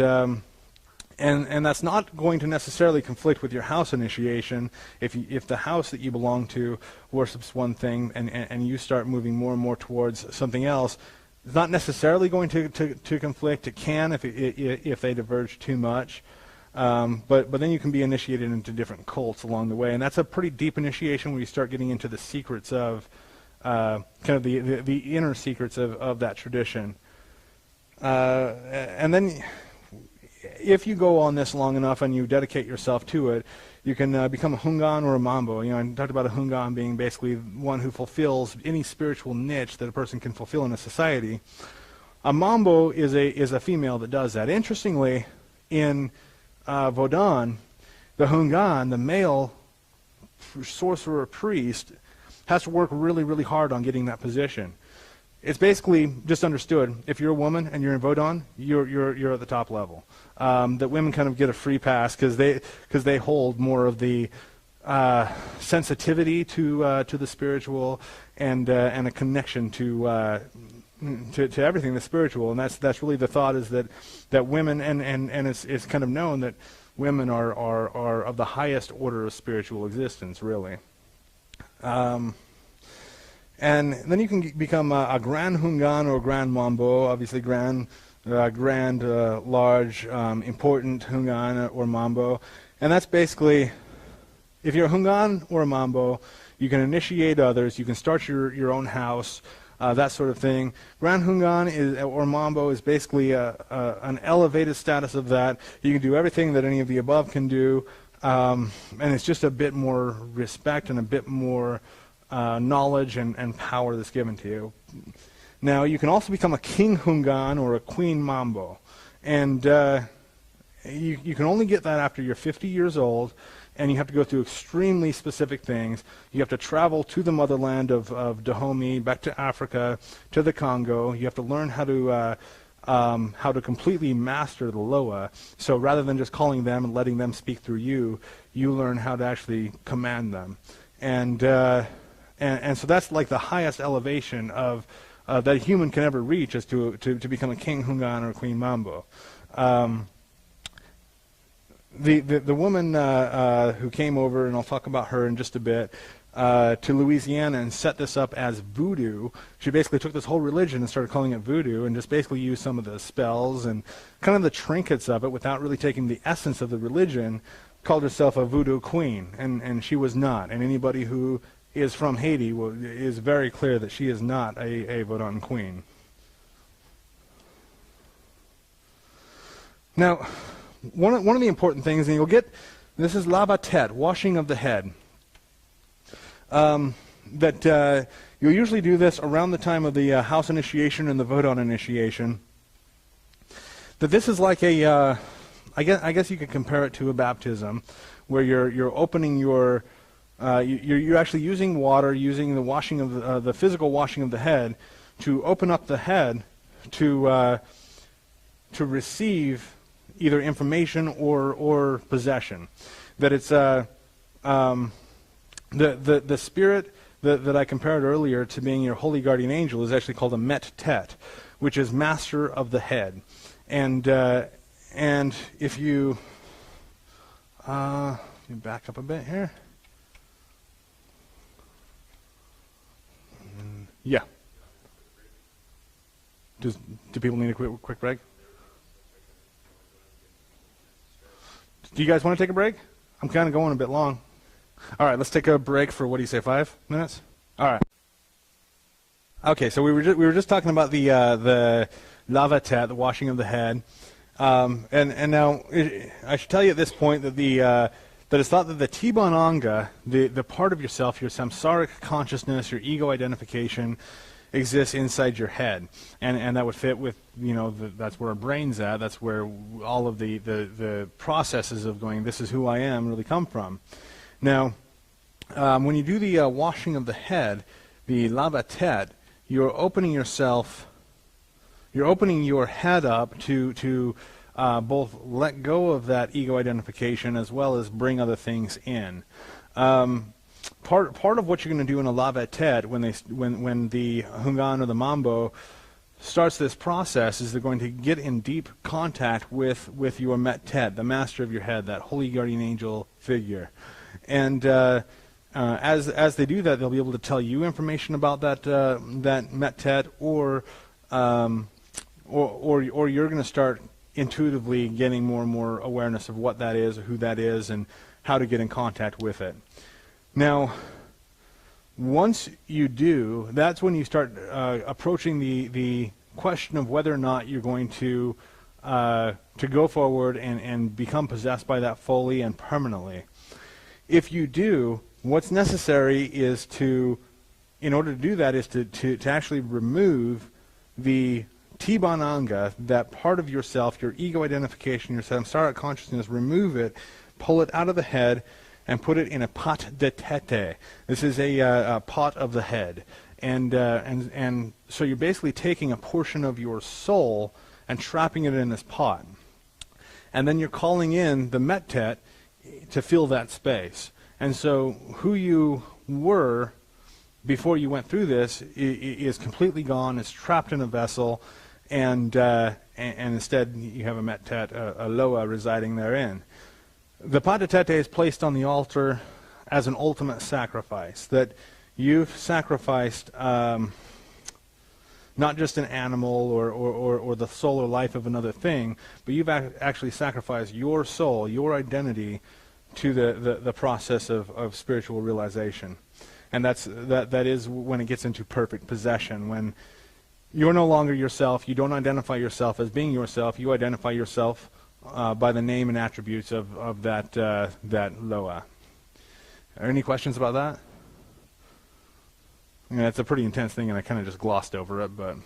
[SPEAKER 1] that's not going to necessarily conflict with your house initiation. If the house that you belong to worships one thing and you start moving more and more towards something else, it's not necessarily going to conflict. It can if they diverge too much. But then you can be initiated into different cults along the way, and that's a pretty deep initiation where you start getting into the secrets of kind of the inner secrets of that tradition. And then if you go on this long enough and you dedicate yourself to it, you can become a Hungan or a Mambo. You know, I talked about a Hungan being basically one who fulfills any spiritual niche that a person can fulfill in a society. A Mambo is a female that does that. Interestingly, in Vodou, the Hungan, the male sorcerer priest, has to work really, really hard on getting that position. It's basically just understood. If you're a woman and you're in Vodou, you're at the top level. That women kind of get a free pass because they hold more of the sensitivity to the spiritual and a connection to everything the spiritual, and that's really the thought, is that women and it's kind of known that women are of the highest order of spiritual existence, really. And then you can become a Grand Hungan or a Grand Mambo, obviously grand, large, important Hungan or Mambo. And that's basically, if you're a Hungan or a Mambo, you can initiate others, you can start your own house, that sort of thing. Grand Hungan or Mambo is basically an elevated status of that. You can do everything that any of the above can do, and it's just a bit more respect and a bit more knowledge and power that's given to you. Now, you can also become a King Hungan or a Queen Mambo, and you can only get that after you're 50 years old, and you have to go through extremely specific things. You have to travel to the motherland of Dahomey, back to Africa, to the Congo. You have to learn how to completely master the Loa. So rather than just calling them and letting them speak through you, you learn how to actually command them. And so that's like the highest elevation of that a human can ever reach, is to become a King Hungan or a Queen Mambo. The woman who came over, and I'll talk about her in just a bit, to Louisiana and set this up as voodoo. She basically took this whole religion and started calling it voodoo, and just basically used some of the spells and kind of the trinkets of it without really taking the essence of the religion. Called herself a voodoo queen, and she was not. And anybody who is from Haiti is very clear that she is not a Vodou queen. Now, one of the important things, and you'll get, this is lava tête, washing of the head. That you'll usually do this around the time of the house initiation and the Vodou initiation. That this is like a, I guess you could compare it to a baptism, where you're opening your, you're actually using water, using the washing of the physical washing of the head, to open up the head to receive either information or possession. That it's the spirit that I compared earlier to being your holy guardian angel is actually called a met tet, which is master of the head. And if you let me back up a bit here. Yeah. Do people need a quick break? Do you guys want to take a break? I'm kind of going a bit long. All right, let's take a break for, what do you say, 5 minutes? All right. Okay, so we were just talking about the lava tête, the washing of the head, and now I should tell you at this point that that it's thought that the Tibananga, the part of yourself, your samsaric consciousness, your ego identification, exists inside your head, and that would fit with, you know, that's where our brain's at. That's where all of the processes of going, this is who I am, really come from. Now, when you do the washing of the head, the lava tête, you're opening yourself, you're opening your head up to both let go of that ego identification as well as bring other things in. Part part of what you're going to do in a lava tet when the Hungan or the Mambo starts this process is they're going to get in deep contact with your Met Tet, the master of your head, that holy guardian angel figure. And as they do that, they'll be able to tell you information about that Met Tet, or you're going to start intuitively getting more and more awareness of what that is, who that is, and how to get in contact with it. Now, once you do, that's when you start approaching the question of whether or not you're going to go forward and become possessed by that fully and permanently. If you do, what's necessary is in order to do that, is to actually remove the Tibananga, that part of yourself, your ego identification, your samsara consciousness, remove it, pull it out of the head, and put it in a pot de tete. This is a pot of the head. And so you're basically taking a portion of your soul and trapping it in this pot. And then you're calling in the Mettet to fill that space. And so who you were before you went through this is completely gone. It's trapped in a vessel, and instead you have a Mettet, a Loa, residing therein. The pot de tete is placed on the altar as an ultimate sacrifice, that you've sacrificed not just an animal or the soul or life of another thing, but you've actually sacrificed your soul, your identity, to the process of spiritual realization. And that is when it gets into perfect possession, when you're no longer yourself, you don't identify yourself as being yourself, you identify yourself by the name and attributes of that Loa. Are any questions about that? I mean, it's a pretty intense thing, and I kind of just glossed over it, but.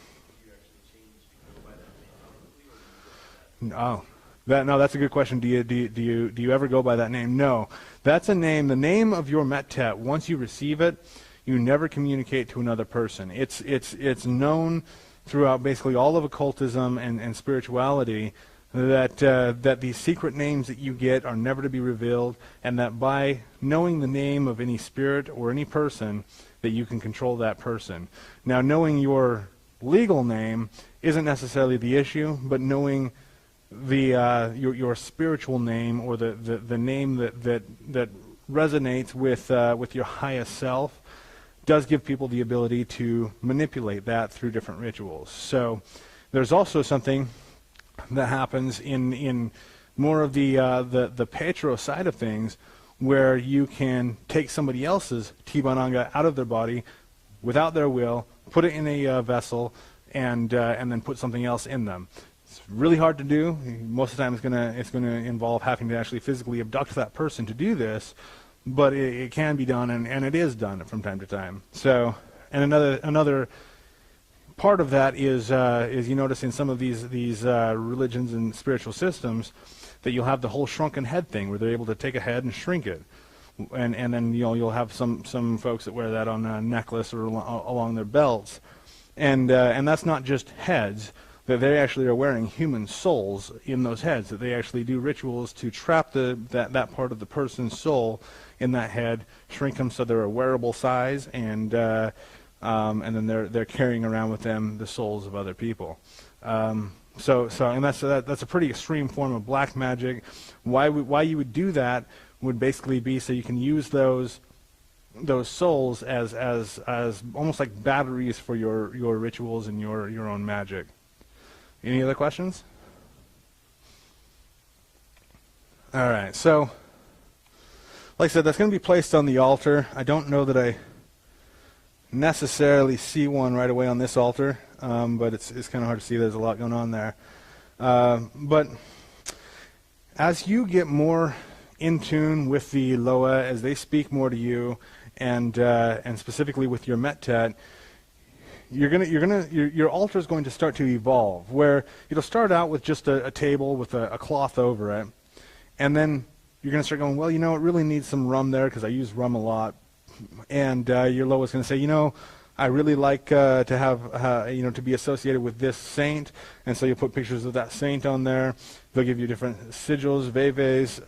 [SPEAKER 1] No, that's a good question. Do you ever go by that name? No, that's a name. The name of your Mettet, once you receive it, you never communicate to another person. It's known throughout basically all of occultism and spirituality that these secret names that you get are never to be revealed, and that by knowing the name of any spirit or any person, that you can control that person. Now, knowing your legal name isn't necessarily the issue, but knowing your spiritual name, or the name that resonates with your highest self, does give people the ability to manipulate that through different rituals. So there's also something that happens in more of the Petro side of things, where you can take somebody else's Tibananga out of their body without their will, put it in a vessel, and then put something else in them. It's really hard to do. Most of the time it's gonna involve having to actually physically abduct that person to do this, but it can be done, and it is done from time to time. So, and another part of that is you notice in some of these religions and spiritual systems that you'll have the whole shrunken head thing, where they're able to take a head and shrink it, and then you'll have some folks that wear that on a necklace or along their belts, and that's not just heads, that they actually are wearing human souls in those heads, that they actually do rituals to trap that part of the person's soul in that head, shrink them so they're a wearable size, and then they're carrying around with them the souls of other people. So and that's a pretty extreme form of black magic. Why you would do that would basically be so you can use those souls as almost like batteries for your rituals and your own magic. Any other questions? All right, so like I said, that's going to be placed on the altar. I don't know that I necessarily see one right away on this altar, but it's kind of hard to see. There's a lot going on there. But as you get more in tune with the Loa, as they speak more to you, and specifically with your Mettet, your altar is going to start to evolve, where it'll start out with just a table with a cloth over it, and then you're going to start going, well, it really needs some rum there because I use rum a lot. And your Loa is going to say, I really like to have, to be associated with this saint, and so you'll put pictures of that saint on there. They'll give you different sigils, veves.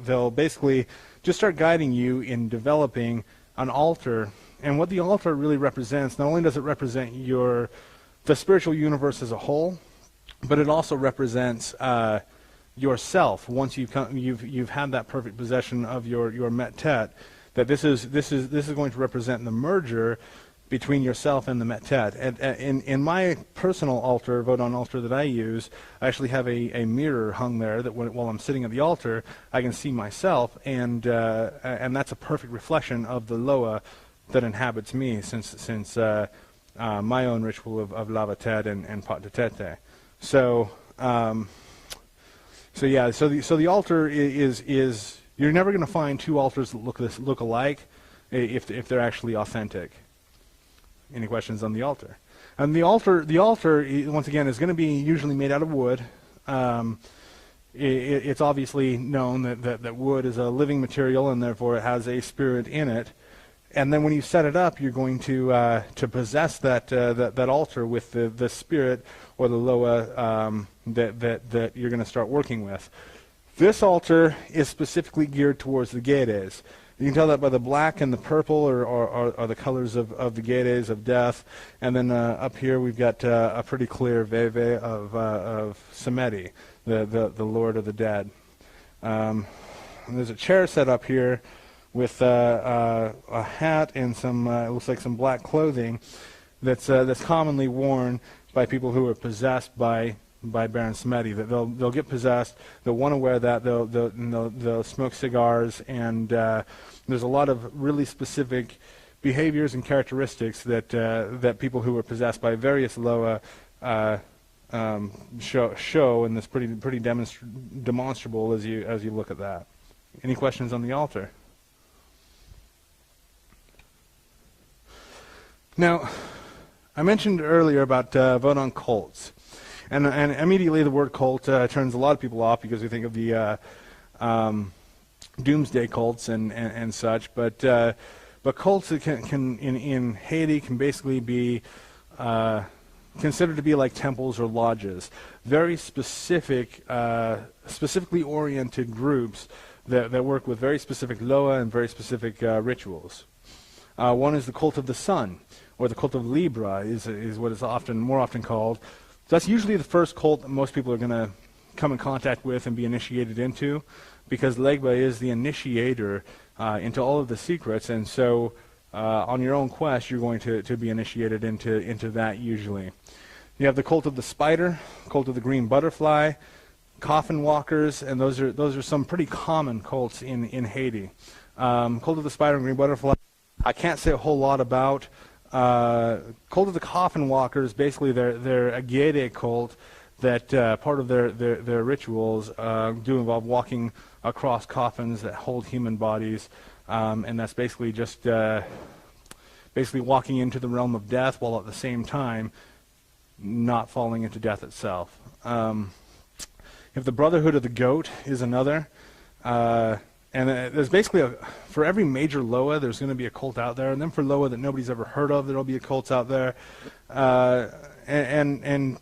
[SPEAKER 1] They'll basically just start guiding you in developing an altar. And what the altar really represents, not only does it represent the spiritual universe as a whole, but it also represents yourself. Once you've had that perfect possession of your met tet, that this is going to represent the merger between yourself and the met tet. And in my personal altar, Vodou altar that I use, I actually have a mirror hung there that while I'm sitting at the altar, I can see myself, and that's a perfect reflection of the Loa that inhabits me, since my own ritual of lava tet and pot de tete. So the altar is you're never going to find two altars that look alike if they're actually authentic. Any questions on the altar? And the altar once again is going to be usually made out of wood. It's obviously known that wood is a living material, and therefore it has a spirit in it. And then when you set it up, you're going to possess that altar with the spirit or the Loa that you're going to start working with. This altar is specifically geared towards the Gedes. You can tell that by the black and the purple are the colors of the Gedes of death. And then up here we've got a pretty clear Veve of Samedi, the Lord of the Dead. And there's a chair set up here with a hat and some it looks like some black clothing that's commonly worn by people who are possessed by Baron Samedi. That they'll get possessed, they'll want to wear that, they'll smoke cigars, and there's a lot of really specific behaviors and characteristics that people who are possessed by various Loa show, and that's pretty demonstrable as you look at that. Any questions on the altar? Now, I mentioned earlier about Vodou cults, and immediately the word cult turns a lot of people off because we think of the doomsday cults and such. But cults can in Haiti can basically be considered to be like temples or lodges, very specifically oriented groups that work with very specific Loa and very specific rituals. One is the cult of the sun, or the cult of Libra is what it's more often called. So that's usually the first cult that most people are going to come in contact with and be initiated into, because Legba is the initiator into all of the secrets, and so on your own quest you're going to be initiated into that usually. You have the cult of the spider, cult of the green butterfly, coffin walkers, and those are some pretty common cults in Haiti. Cult of the spider and green butterfly, I can't say a whole lot about. Cult of the coffin walkers, basically they're a Gede cult that part of their rituals do involve walking across coffins that hold human bodies, and that's basically just walking into the realm of death while at the same time not falling into death itself. If the Brotherhood of the Goat is another. And there's basically for every major Loa, there's going to be a cult out there, and then for Loa that nobody's ever heard of, there'll be a cult out there. And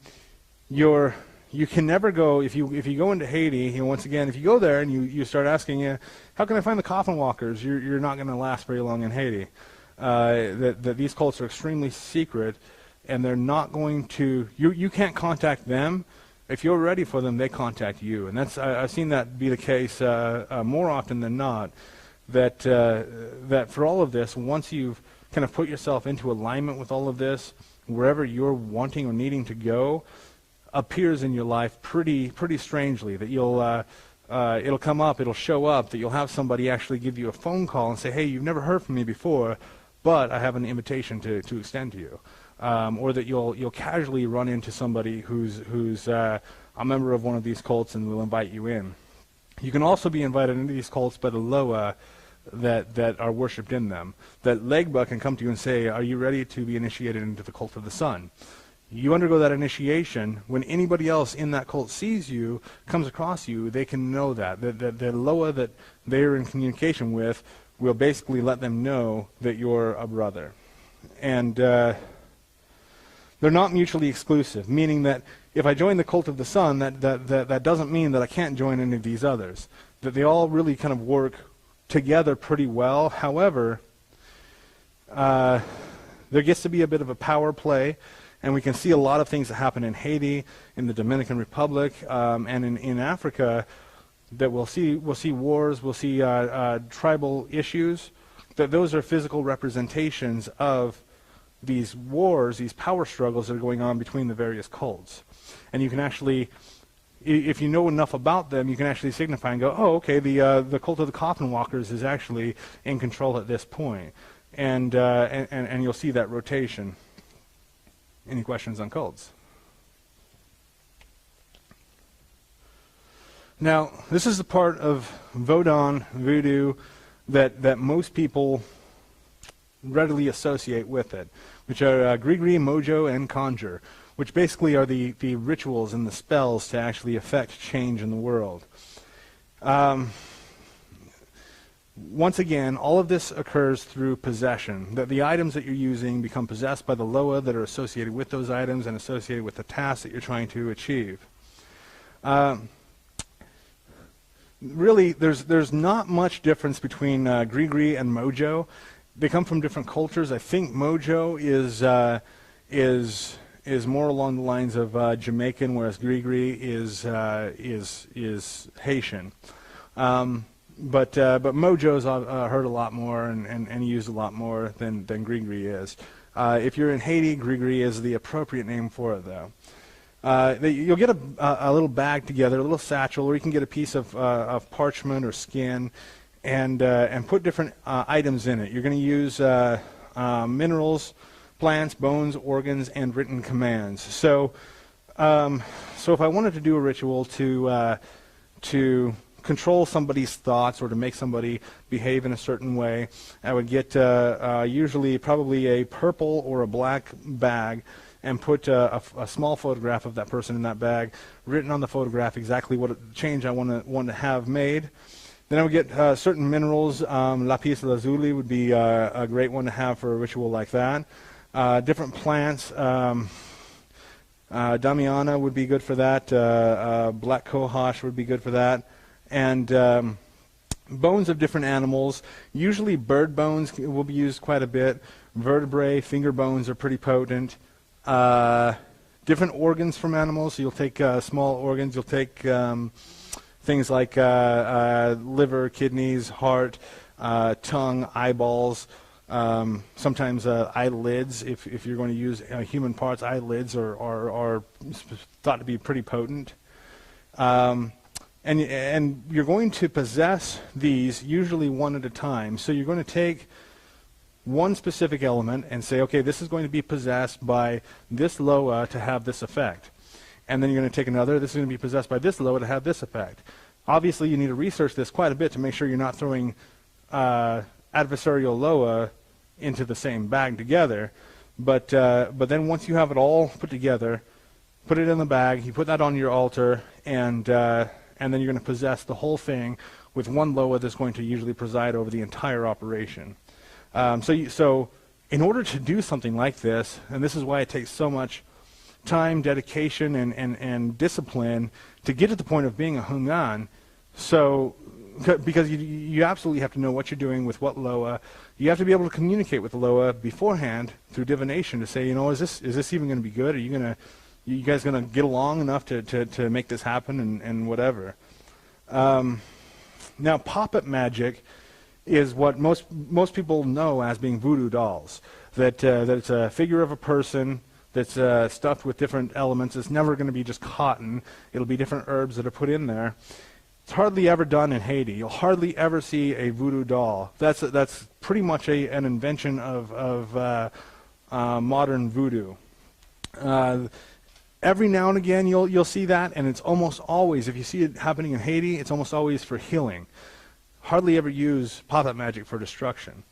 [SPEAKER 1] you can never go if you go into Haiti. Once again, if you go there and you start asking, how can I find the coffin walkers? You're not going to last very long in Haiti. That these cults are extremely secret, and they're not going to. You can't contact them. If you're ready for them, they contact you, and I've seen that be the case more often than not. That for all of this, once you've kind of put yourself into alignment with all of this, wherever you're wanting or needing to go, appears in your life pretty strangely. That it'll come up, it'll show up. That you'll have somebody actually give you a phone call and say, "Hey, you've never heard from me before, but I have an invitation to extend to you." Or that you'll casually run into somebody who's a member of one of these cults and will invite you in. You can also be invited into these cults by the Loa that are worshipped in them. That Legba can come to you and say, "Are you ready to be initiated into the cult of the sun?" You undergo that initiation. When anybody else in that cult sees you, comes across you, they can know that the Loa that they're in communication with will basically let them know that you're a brother. And they're not mutually exclusive, meaning that if I join the cult of the sun, that doesn't mean that I can't join any of these others. That they all really kind of work together pretty well. However, there gets to be a bit of a power play, and we can see a lot of things that happen in Haiti, in the Dominican Republic, and in Africa, that we'll see wars, we'll see tribal issues, that those are physical representations of these wars, these power struggles that are going on between the various cults. And you can actually, if you know enough about them, you can actually signify and go, oh, okay, the cult of the Coffin Walkers is actually in control at this point. And you'll see that rotation. Any questions on cults? Now, this is the part of Vodou, voodoo, that most people readily associate with it, which are Grigri, Mojo, and Conjure, which basically are the rituals and the spells to actually affect change in the world. Once again, all of this occurs through possession, that the items that you're using become possessed by the Loa that are associated with those items and associated with the task that you're trying to achieve. Really, there's not much difference between Grigri and Mojo. They come from different cultures. I think Mojo is more along the lines of Jamaican, whereas Grigri is Haitian. But Mojo's heard a lot more and used a lot more than Grigri is. If you're in Haiti, Grigri is the appropriate name for it, though. You'll get a little bag together, a little satchel, or you can get a piece of parchment or skin, and put different items in it. You're going to use minerals, plants, bones, organs, and written commands. So if I wanted to do a ritual to control somebody's thoughts or to make somebody behave in a certain way, I would get usually probably a purple or a black bag and put a small photograph of that person in that bag, written on the photograph exactly what change I want to have made. Then I would get certain minerals. Lapis lazuli would be a great one to have for a ritual like that. Different plants. Damiana would be good for that. Black cohosh would be good for that. And bones of different animals. Usually bird bones will be used quite a bit. Vertebrae, finger bones are pretty potent. Different organs from animals. So you'll take small organs. You'll take things like liver, kidneys, heart, tongue, eyeballs, sometimes eyelids. If you're going to use human parts, eyelids are thought to be pretty potent. And you're going to possess these usually one at a time. So you're going to take one specific element and say, okay, this is going to be possessed by this Loa to have this effect. And then you're going to take another, this is going to be possessed by this Loa to have this effect. Obviously, you need to research this quite a bit to make sure you're not throwing adversarial Loa into the same bag together. But then once you have it all put together, put it in the bag, you put that on your altar, and then you're going to possess the whole thing with one Loa that's going to usually preside over the entire operation. So in order to do something like this, and this is why it takes so much time, dedication, and discipline to get to the point of being a hungan, because you absolutely have to know what you're doing with what Loa. You have to be able to communicate with the Loa beforehand through divination to say, is this even going to be good? Are you guys going to get along enough to make this happen and whatever? Now, puppet magic is what most people know as being voodoo dolls. That it's a figure of a person that's stuffed with different elements. It's never going to be just cotton. It'll be different herbs that are put in there. It's hardly ever done in Haiti. You'll hardly ever see a voodoo doll. That's pretty much an invention of modern voodoo. Every now and again you'll see that, and it's almost always, if you see it happening in Haiti, it's almost always for healing. Hardly ever use puppet magic for destruction.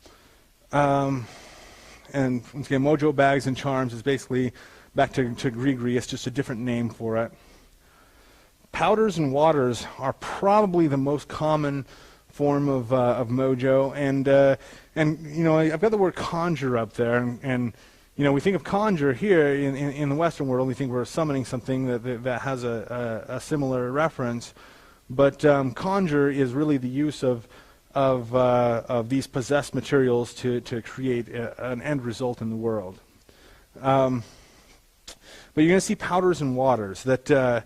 [SPEAKER 1] And once again, mojo bags and charms is basically back to Grigri. It's just a different name for it. Powders and waters are probably the most common form of mojo, and I've got the word conjure up there, and we think of conjure here in the Western world. We think we're summoning something that has a similar reference, but conjure is really the use of of these possessed materials to create an end result in the world. But you're going to see powders and waters that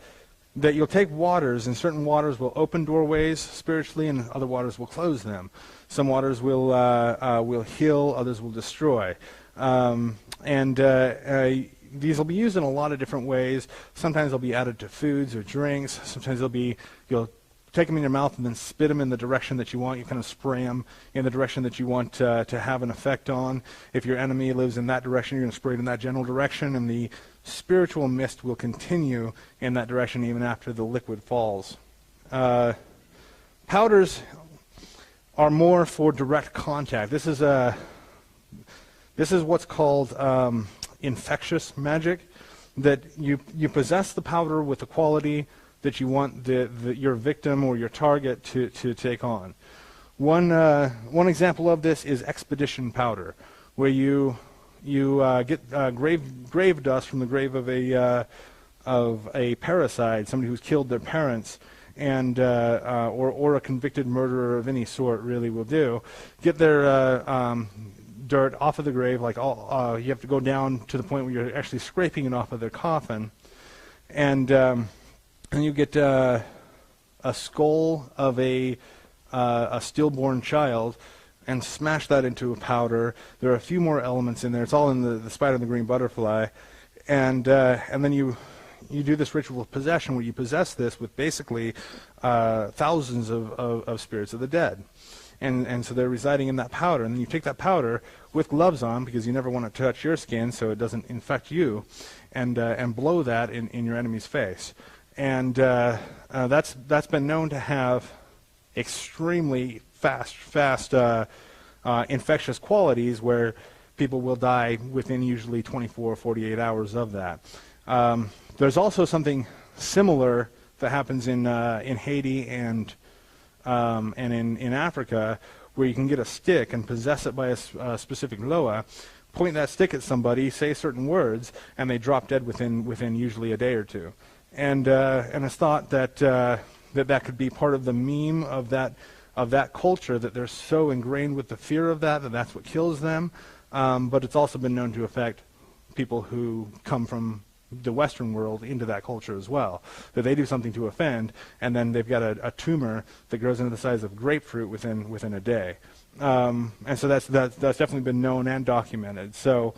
[SPEAKER 1] you'll take waters, and certain waters will open doorways spiritually, and other waters will close them. Some waters will heal, others will destroy. These will be used in a lot of different ways. Sometimes they'll be added to foods or drinks. Sometimes you'll take them in your mouth and then spit them in the direction that you want. You kind of spray them in the direction that you want to have an effect on. If your enemy lives in that direction, you're going to spray it in that general direction, and the spiritual mist will continue in that direction even after the liquid falls. Powders are more for direct contact. This is what's called infectious magic, that you possess the powder with the quality that you want your victim or your target to take on. One example of this is expedition powder, where you get grave dust from the grave of a parricide, somebody who's killed their parents, and or a convicted murderer of any sort really will do. Get their dirt off of the grave, like you have to go down to the point where you're actually scraping it off of their coffin, and you get a skull of a stillborn child, and smash that into a powder. There are a few more elements in there. It's all in the Spider and the Green Butterfly, and then you do this ritual of possession, where you possess this with basically thousands of spirits of the dead. And so they're residing in that powder. And then you take that powder with gloves on, because you never want to touch your skin so it doesn't infect you, and blow that in your enemy's face. And that's been known to have extremely fast infectious qualities, where people will die within usually 24 or 48 hours of that. There's also something similar that happens in Haiti and in Africa, where you can get a stick and possess it by a specific loa, point that stick at somebody, say certain words, and they drop dead within usually a day or two. And it's thought that that could be part of the meme of that culture, that they're so ingrained with the fear of that that's what kills them. But it's also been known to affect people who come from the Western world into that culture as well, that they do something to offend, and then they've got a tumor that grows into the size of grapefruit within a day. And so that's definitely been known and documented. So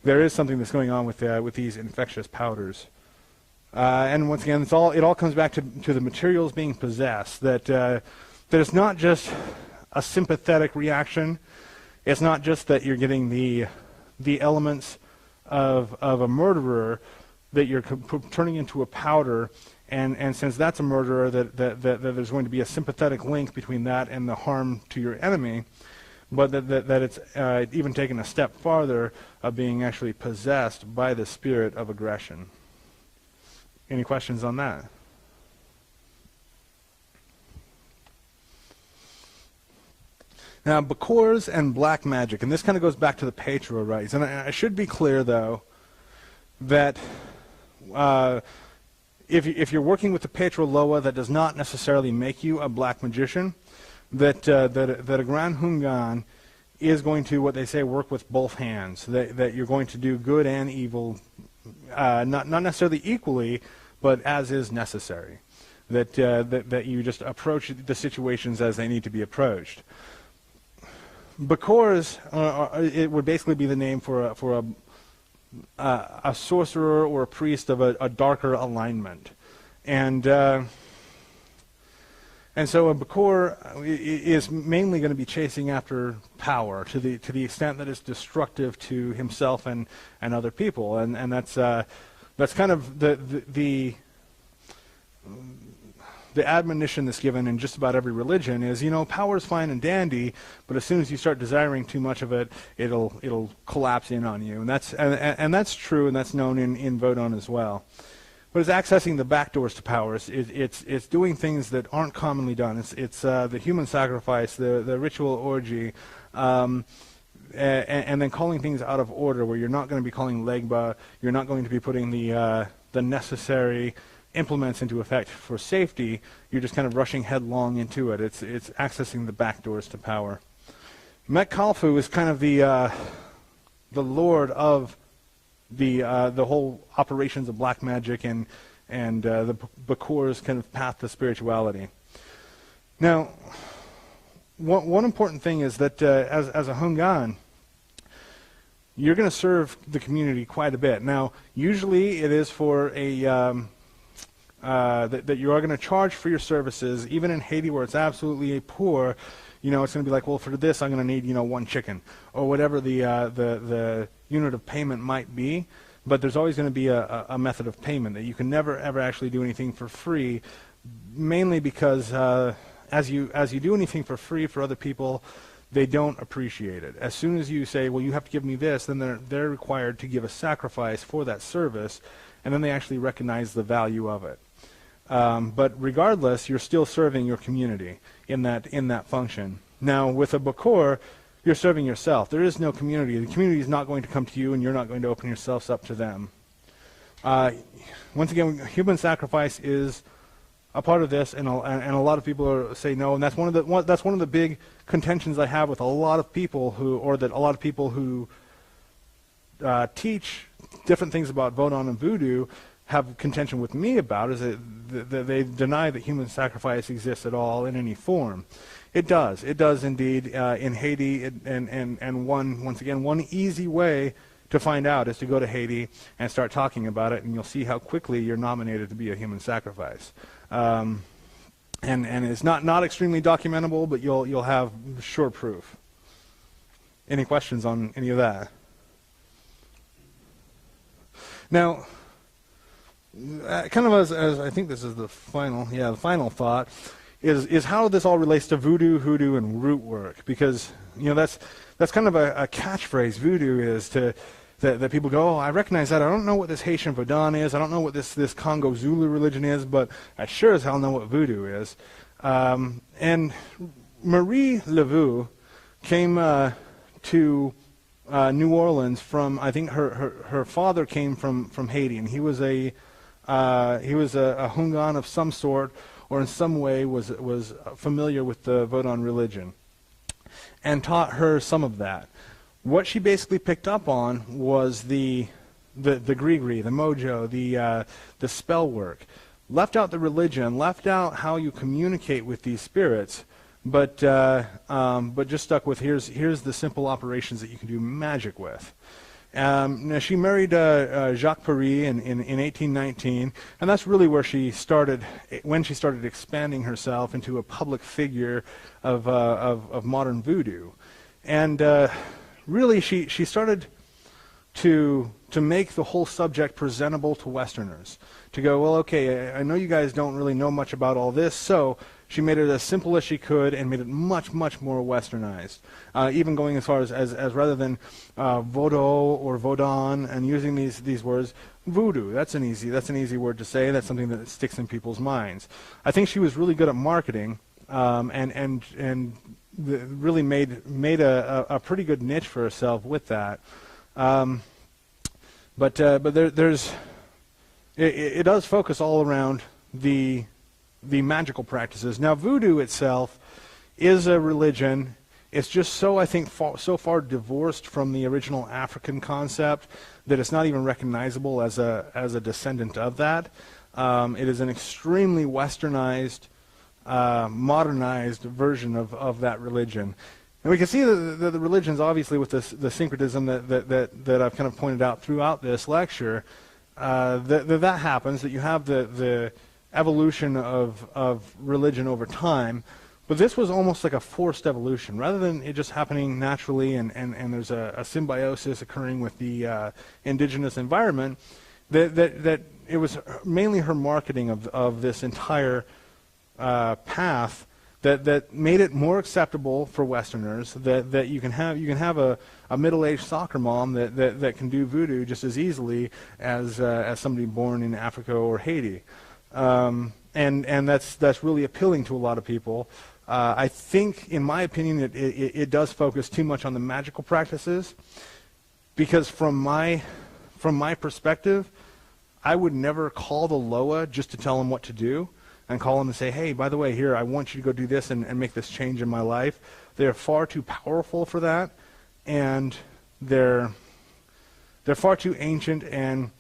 [SPEAKER 1] there is something that's going on with these infectious powders. And once again, it all comes back to the materials being possessed, that it's not just a sympathetic reaction. It's not just that you're getting the elements of a murderer that you're turning into a powder, and since that's a murderer, that there's going to be a sympathetic link between that and the harm to your enemy, but that it's even taken a step farther of being actually possessed by the spirit of aggression. Any questions on that? Now, Bakors and black magic, and this kind of goes back to the Patro rites. And I should be clear, though, that if you're working with the Patro Loa, that does not necessarily make you a black magician. That a Grand Hungan is going to, what they say, work with both hands. That you're going to do good and evil, not necessarily equally, but as is necessary. That you just approach the situations as they need to be approached. Bakors, it would basically be the name for a sorcerer or a priest of a darker alignment, and so a Bakor is mainly going to be chasing after power to the extent that it's destructive to himself and other people, and that's kind of the admonition that's given in just about every religion is, power's fine and dandy, but as soon as you start desiring too much of it, it'll collapse in on you. And that's true, and that's known in Vodou as well. But it's accessing the back doors to power. It's doing things that aren't commonly done. It's the human sacrifice, the ritual orgy, and then calling things out of order, where you're not going to be calling legba, you're not going to be putting the necessary implements into effect for safety, you're just kind of rushing headlong into it. It's accessing the back doors to power. Metcalfu is kind of the lord of the whole operations of black magic and the Bakur's kind of path to spirituality. Now, one important thing is that as a Hungan, you're going to serve the community quite a bit. Now, usually it is for a that you are going to charge for your services. Even in Haiti, where it's absolutely poor, it's going to be like, well, for this I'm going to need 1 chicken or whatever the unit of payment might be. But there's always going to be a method of payment that you can never ever actually do anything for free, mainly because as you do anything for free for other people, they don't appreciate it. As soon as you say, well, you have to give me this, then they're required to give a sacrifice for that service, and then they actually recognize the value of it. But regardless, you're still serving your community in that function. Now, with a Bakur, you're serving yourself. There is no community. The community is not going to come to you, and you're not going to open yourselves up to them. Once again, human sacrifice is a part of this, and a lot of people say no, and that's one of the big contentions I have with a lot of people who teach different things about Vodou and Voodoo have contention with me about, is that they deny that human sacrifice exists at all in any form. It does indeed in Haiti, and one easy way to find out is to go to Haiti and start talking about it, and you'll see how quickly you're nominated to be a human sacrifice. And it's not extremely documentable, but you'll have sure proof. Any questions on any of that? Now, kind of as I think this is the final thought is how this all relates to voodoo, hoodoo, and root work, because that's kind of a catchphrase. Voodoo is that people go, oh, I recognize that. I don't know what this Haitian Vodou is. I don't know what this Congo Zulu religion is, but I sure as hell know what voodoo is. And Marie Laveau came to New Orleans from, I think her father came from Haiti, and he was a Hungan of some sort, or in some way was familiar with the Vodou religion, and taught her some of that. What she basically picked up on was the gree-gree, the mojo, the spell work. Left out the religion, left out how you communicate with these spirits, but just stuck with here's the simple operations that you can do magic with. Now she married Jacques Paris in 1819, and that's really where she started expanding herself into a public figure of modern voodoo. And really she started to make the whole subject presentable to Westerners. To go, well, okay, I know you guys don't really know much about all this, so she made it as simple as she could and made it much, much more Westernized. Even going as far as rather than Vodou or Vodon and using these words, voodoo. That's an easy word to say. That's something that sticks in people's minds. I think she was really good at marketing and really made a pretty good niche for herself with that. But there's it does focus all around the magical practices. Now, voodoo itself is a religion. It's just so far divorced from the original African concept that it's not even recognizable as a descendant of that. It is an extremely westernized, modernized version of that religion. And we can see the religions, obviously, with the syncretism that I've kind of pointed out throughout this lecture, that happens, that you have the evolution of religion over time. But this was almost like a forced evolution. Rather than it just happening naturally and there's a symbiosis occurring with the indigenous environment, that it was mainly her marketing of this entire path that made it more acceptable for Westerners, that you can have a middle-aged soccer mom that can do voodoo just as easily as somebody born in Africa or Haiti. And that's really appealing to a lot of people. I think, in my opinion, it does focus too much on the magical practices, because from my perspective, I would never call the Loa just to tell them what to do and call them and say, hey, by the way, here, I want you to go do this and make this change in my life. They're far too powerful for that, and they're far too ancient and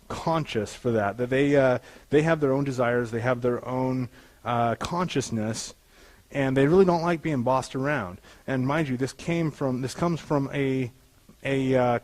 [SPEAKER 1] conscious for that. That they have their own desires, they have their own consciousness, and they really don't like being bossed around. And mind you, this comes from a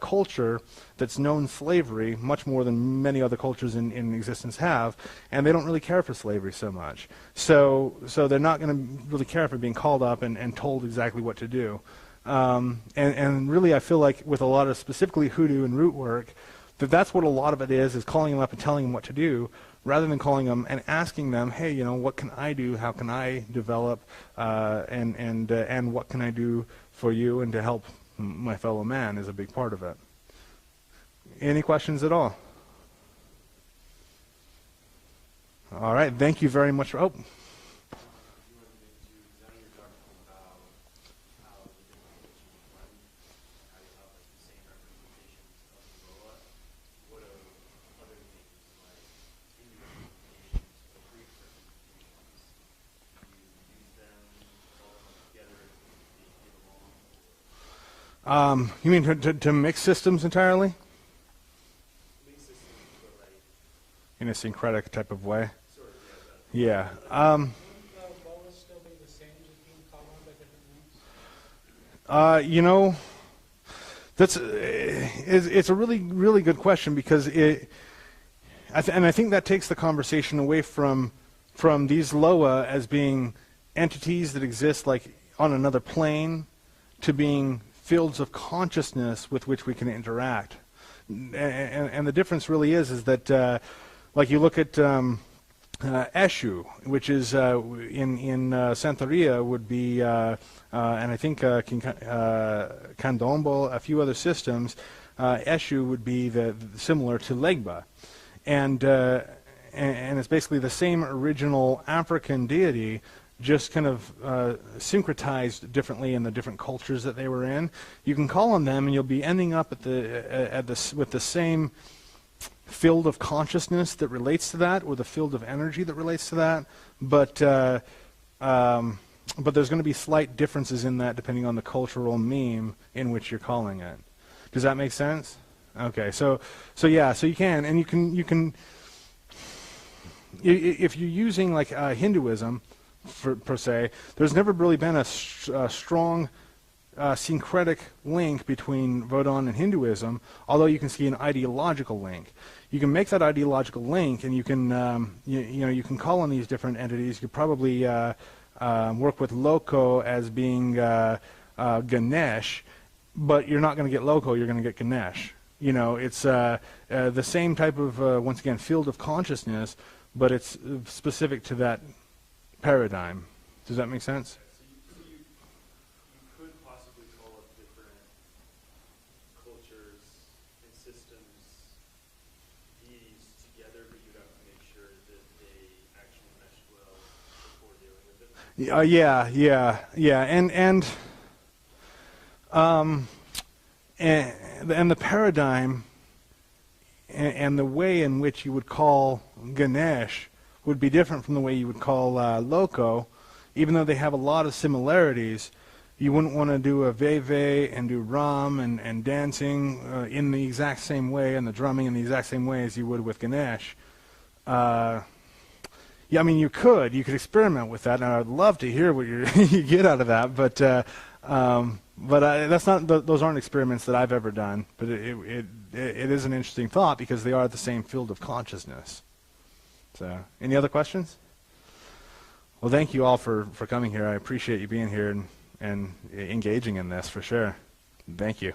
[SPEAKER 1] culture that's known slavery much more than many other cultures in existence have, and they don't really care for slavery so much. So they're not going to really care for being called up and told exactly what to do. And really, I feel like with a lot of specifically hoodoo and root work, that's what a lot of it is calling them up and telling them what to do, rather than calling them and asking them, hey, you know, what can I do? How can I develop? And what can I do for you and to help my fellow man is a big part of it. Any questions at all? All right. Thank you very much. Oh. You mean to mix systems entirely?
[SPEAKER 4] Mix systems, but like
[SPEAKER 1] in a syncretic type of way?
[SPEAKER 4] sort of,
[SPEAKER 1] Yeah.
[SPEAKER 4] Wouldn't Loas still be the same, just being called on by different names?
[SPEAKER 1] You know, it's a really, really good question, because I think that takes the conversation away from these Loa as being entities that exist like on another plane to being fields of consciousness with which we can interact. And the difference really is that like you look at Eshu, which is in Santeria would be, and I think Candombo, a few other systems, Eshu would be similar to Legba. And it's basically the same original African deity, just kind of syncretized differently in the different cultures that they were in. You can call on them, and you'll be ending up with the same field of consciousness that relates to that, or the field of energy that relates to that. But there's going to be slight differences in that depending on the cultural meme in which you're calling it. Does that make sense? Okay, so yeah, so you can, and you can if you're using like Hinduism, per se, there's never really been a strong syncretic link between Vodou and Hinduism, although you can see an ideological link. You can make that ideological link, and you can you can call on these different entities. You could probably work with Loco as being Ganesh, but you're not going to get Loco, you're going to get Ganesh. You know, it's the same type of, once again, field of consciousness, but it's specific to that paradigm. Does that make sense?
[SPEAKER 4] So you could possibly call up different cultures and systems, these together, but you'd have to make sure that they actually mesh well before dealing with it.
[SPEAKER 1] And the paradigm and the way in which you would call Ganesh would be different from the way you would call Loco. Even though they have a lot of similarities, you wouldn't want to do a veve and do ram and dancing in the exact same way, and the drumming in the exact same way as you would with Ganesh. Yeah, I mean, you could experiment with that, and I'd love to hear what you get out of that. But that's not; those aren't experiments that I've ever done. But it is an interesting thought, because they are the same field of consciousness. So, any other questions? Well, thank you all for coming here. I appreciate you being here and engaging in this for sure. Thank you.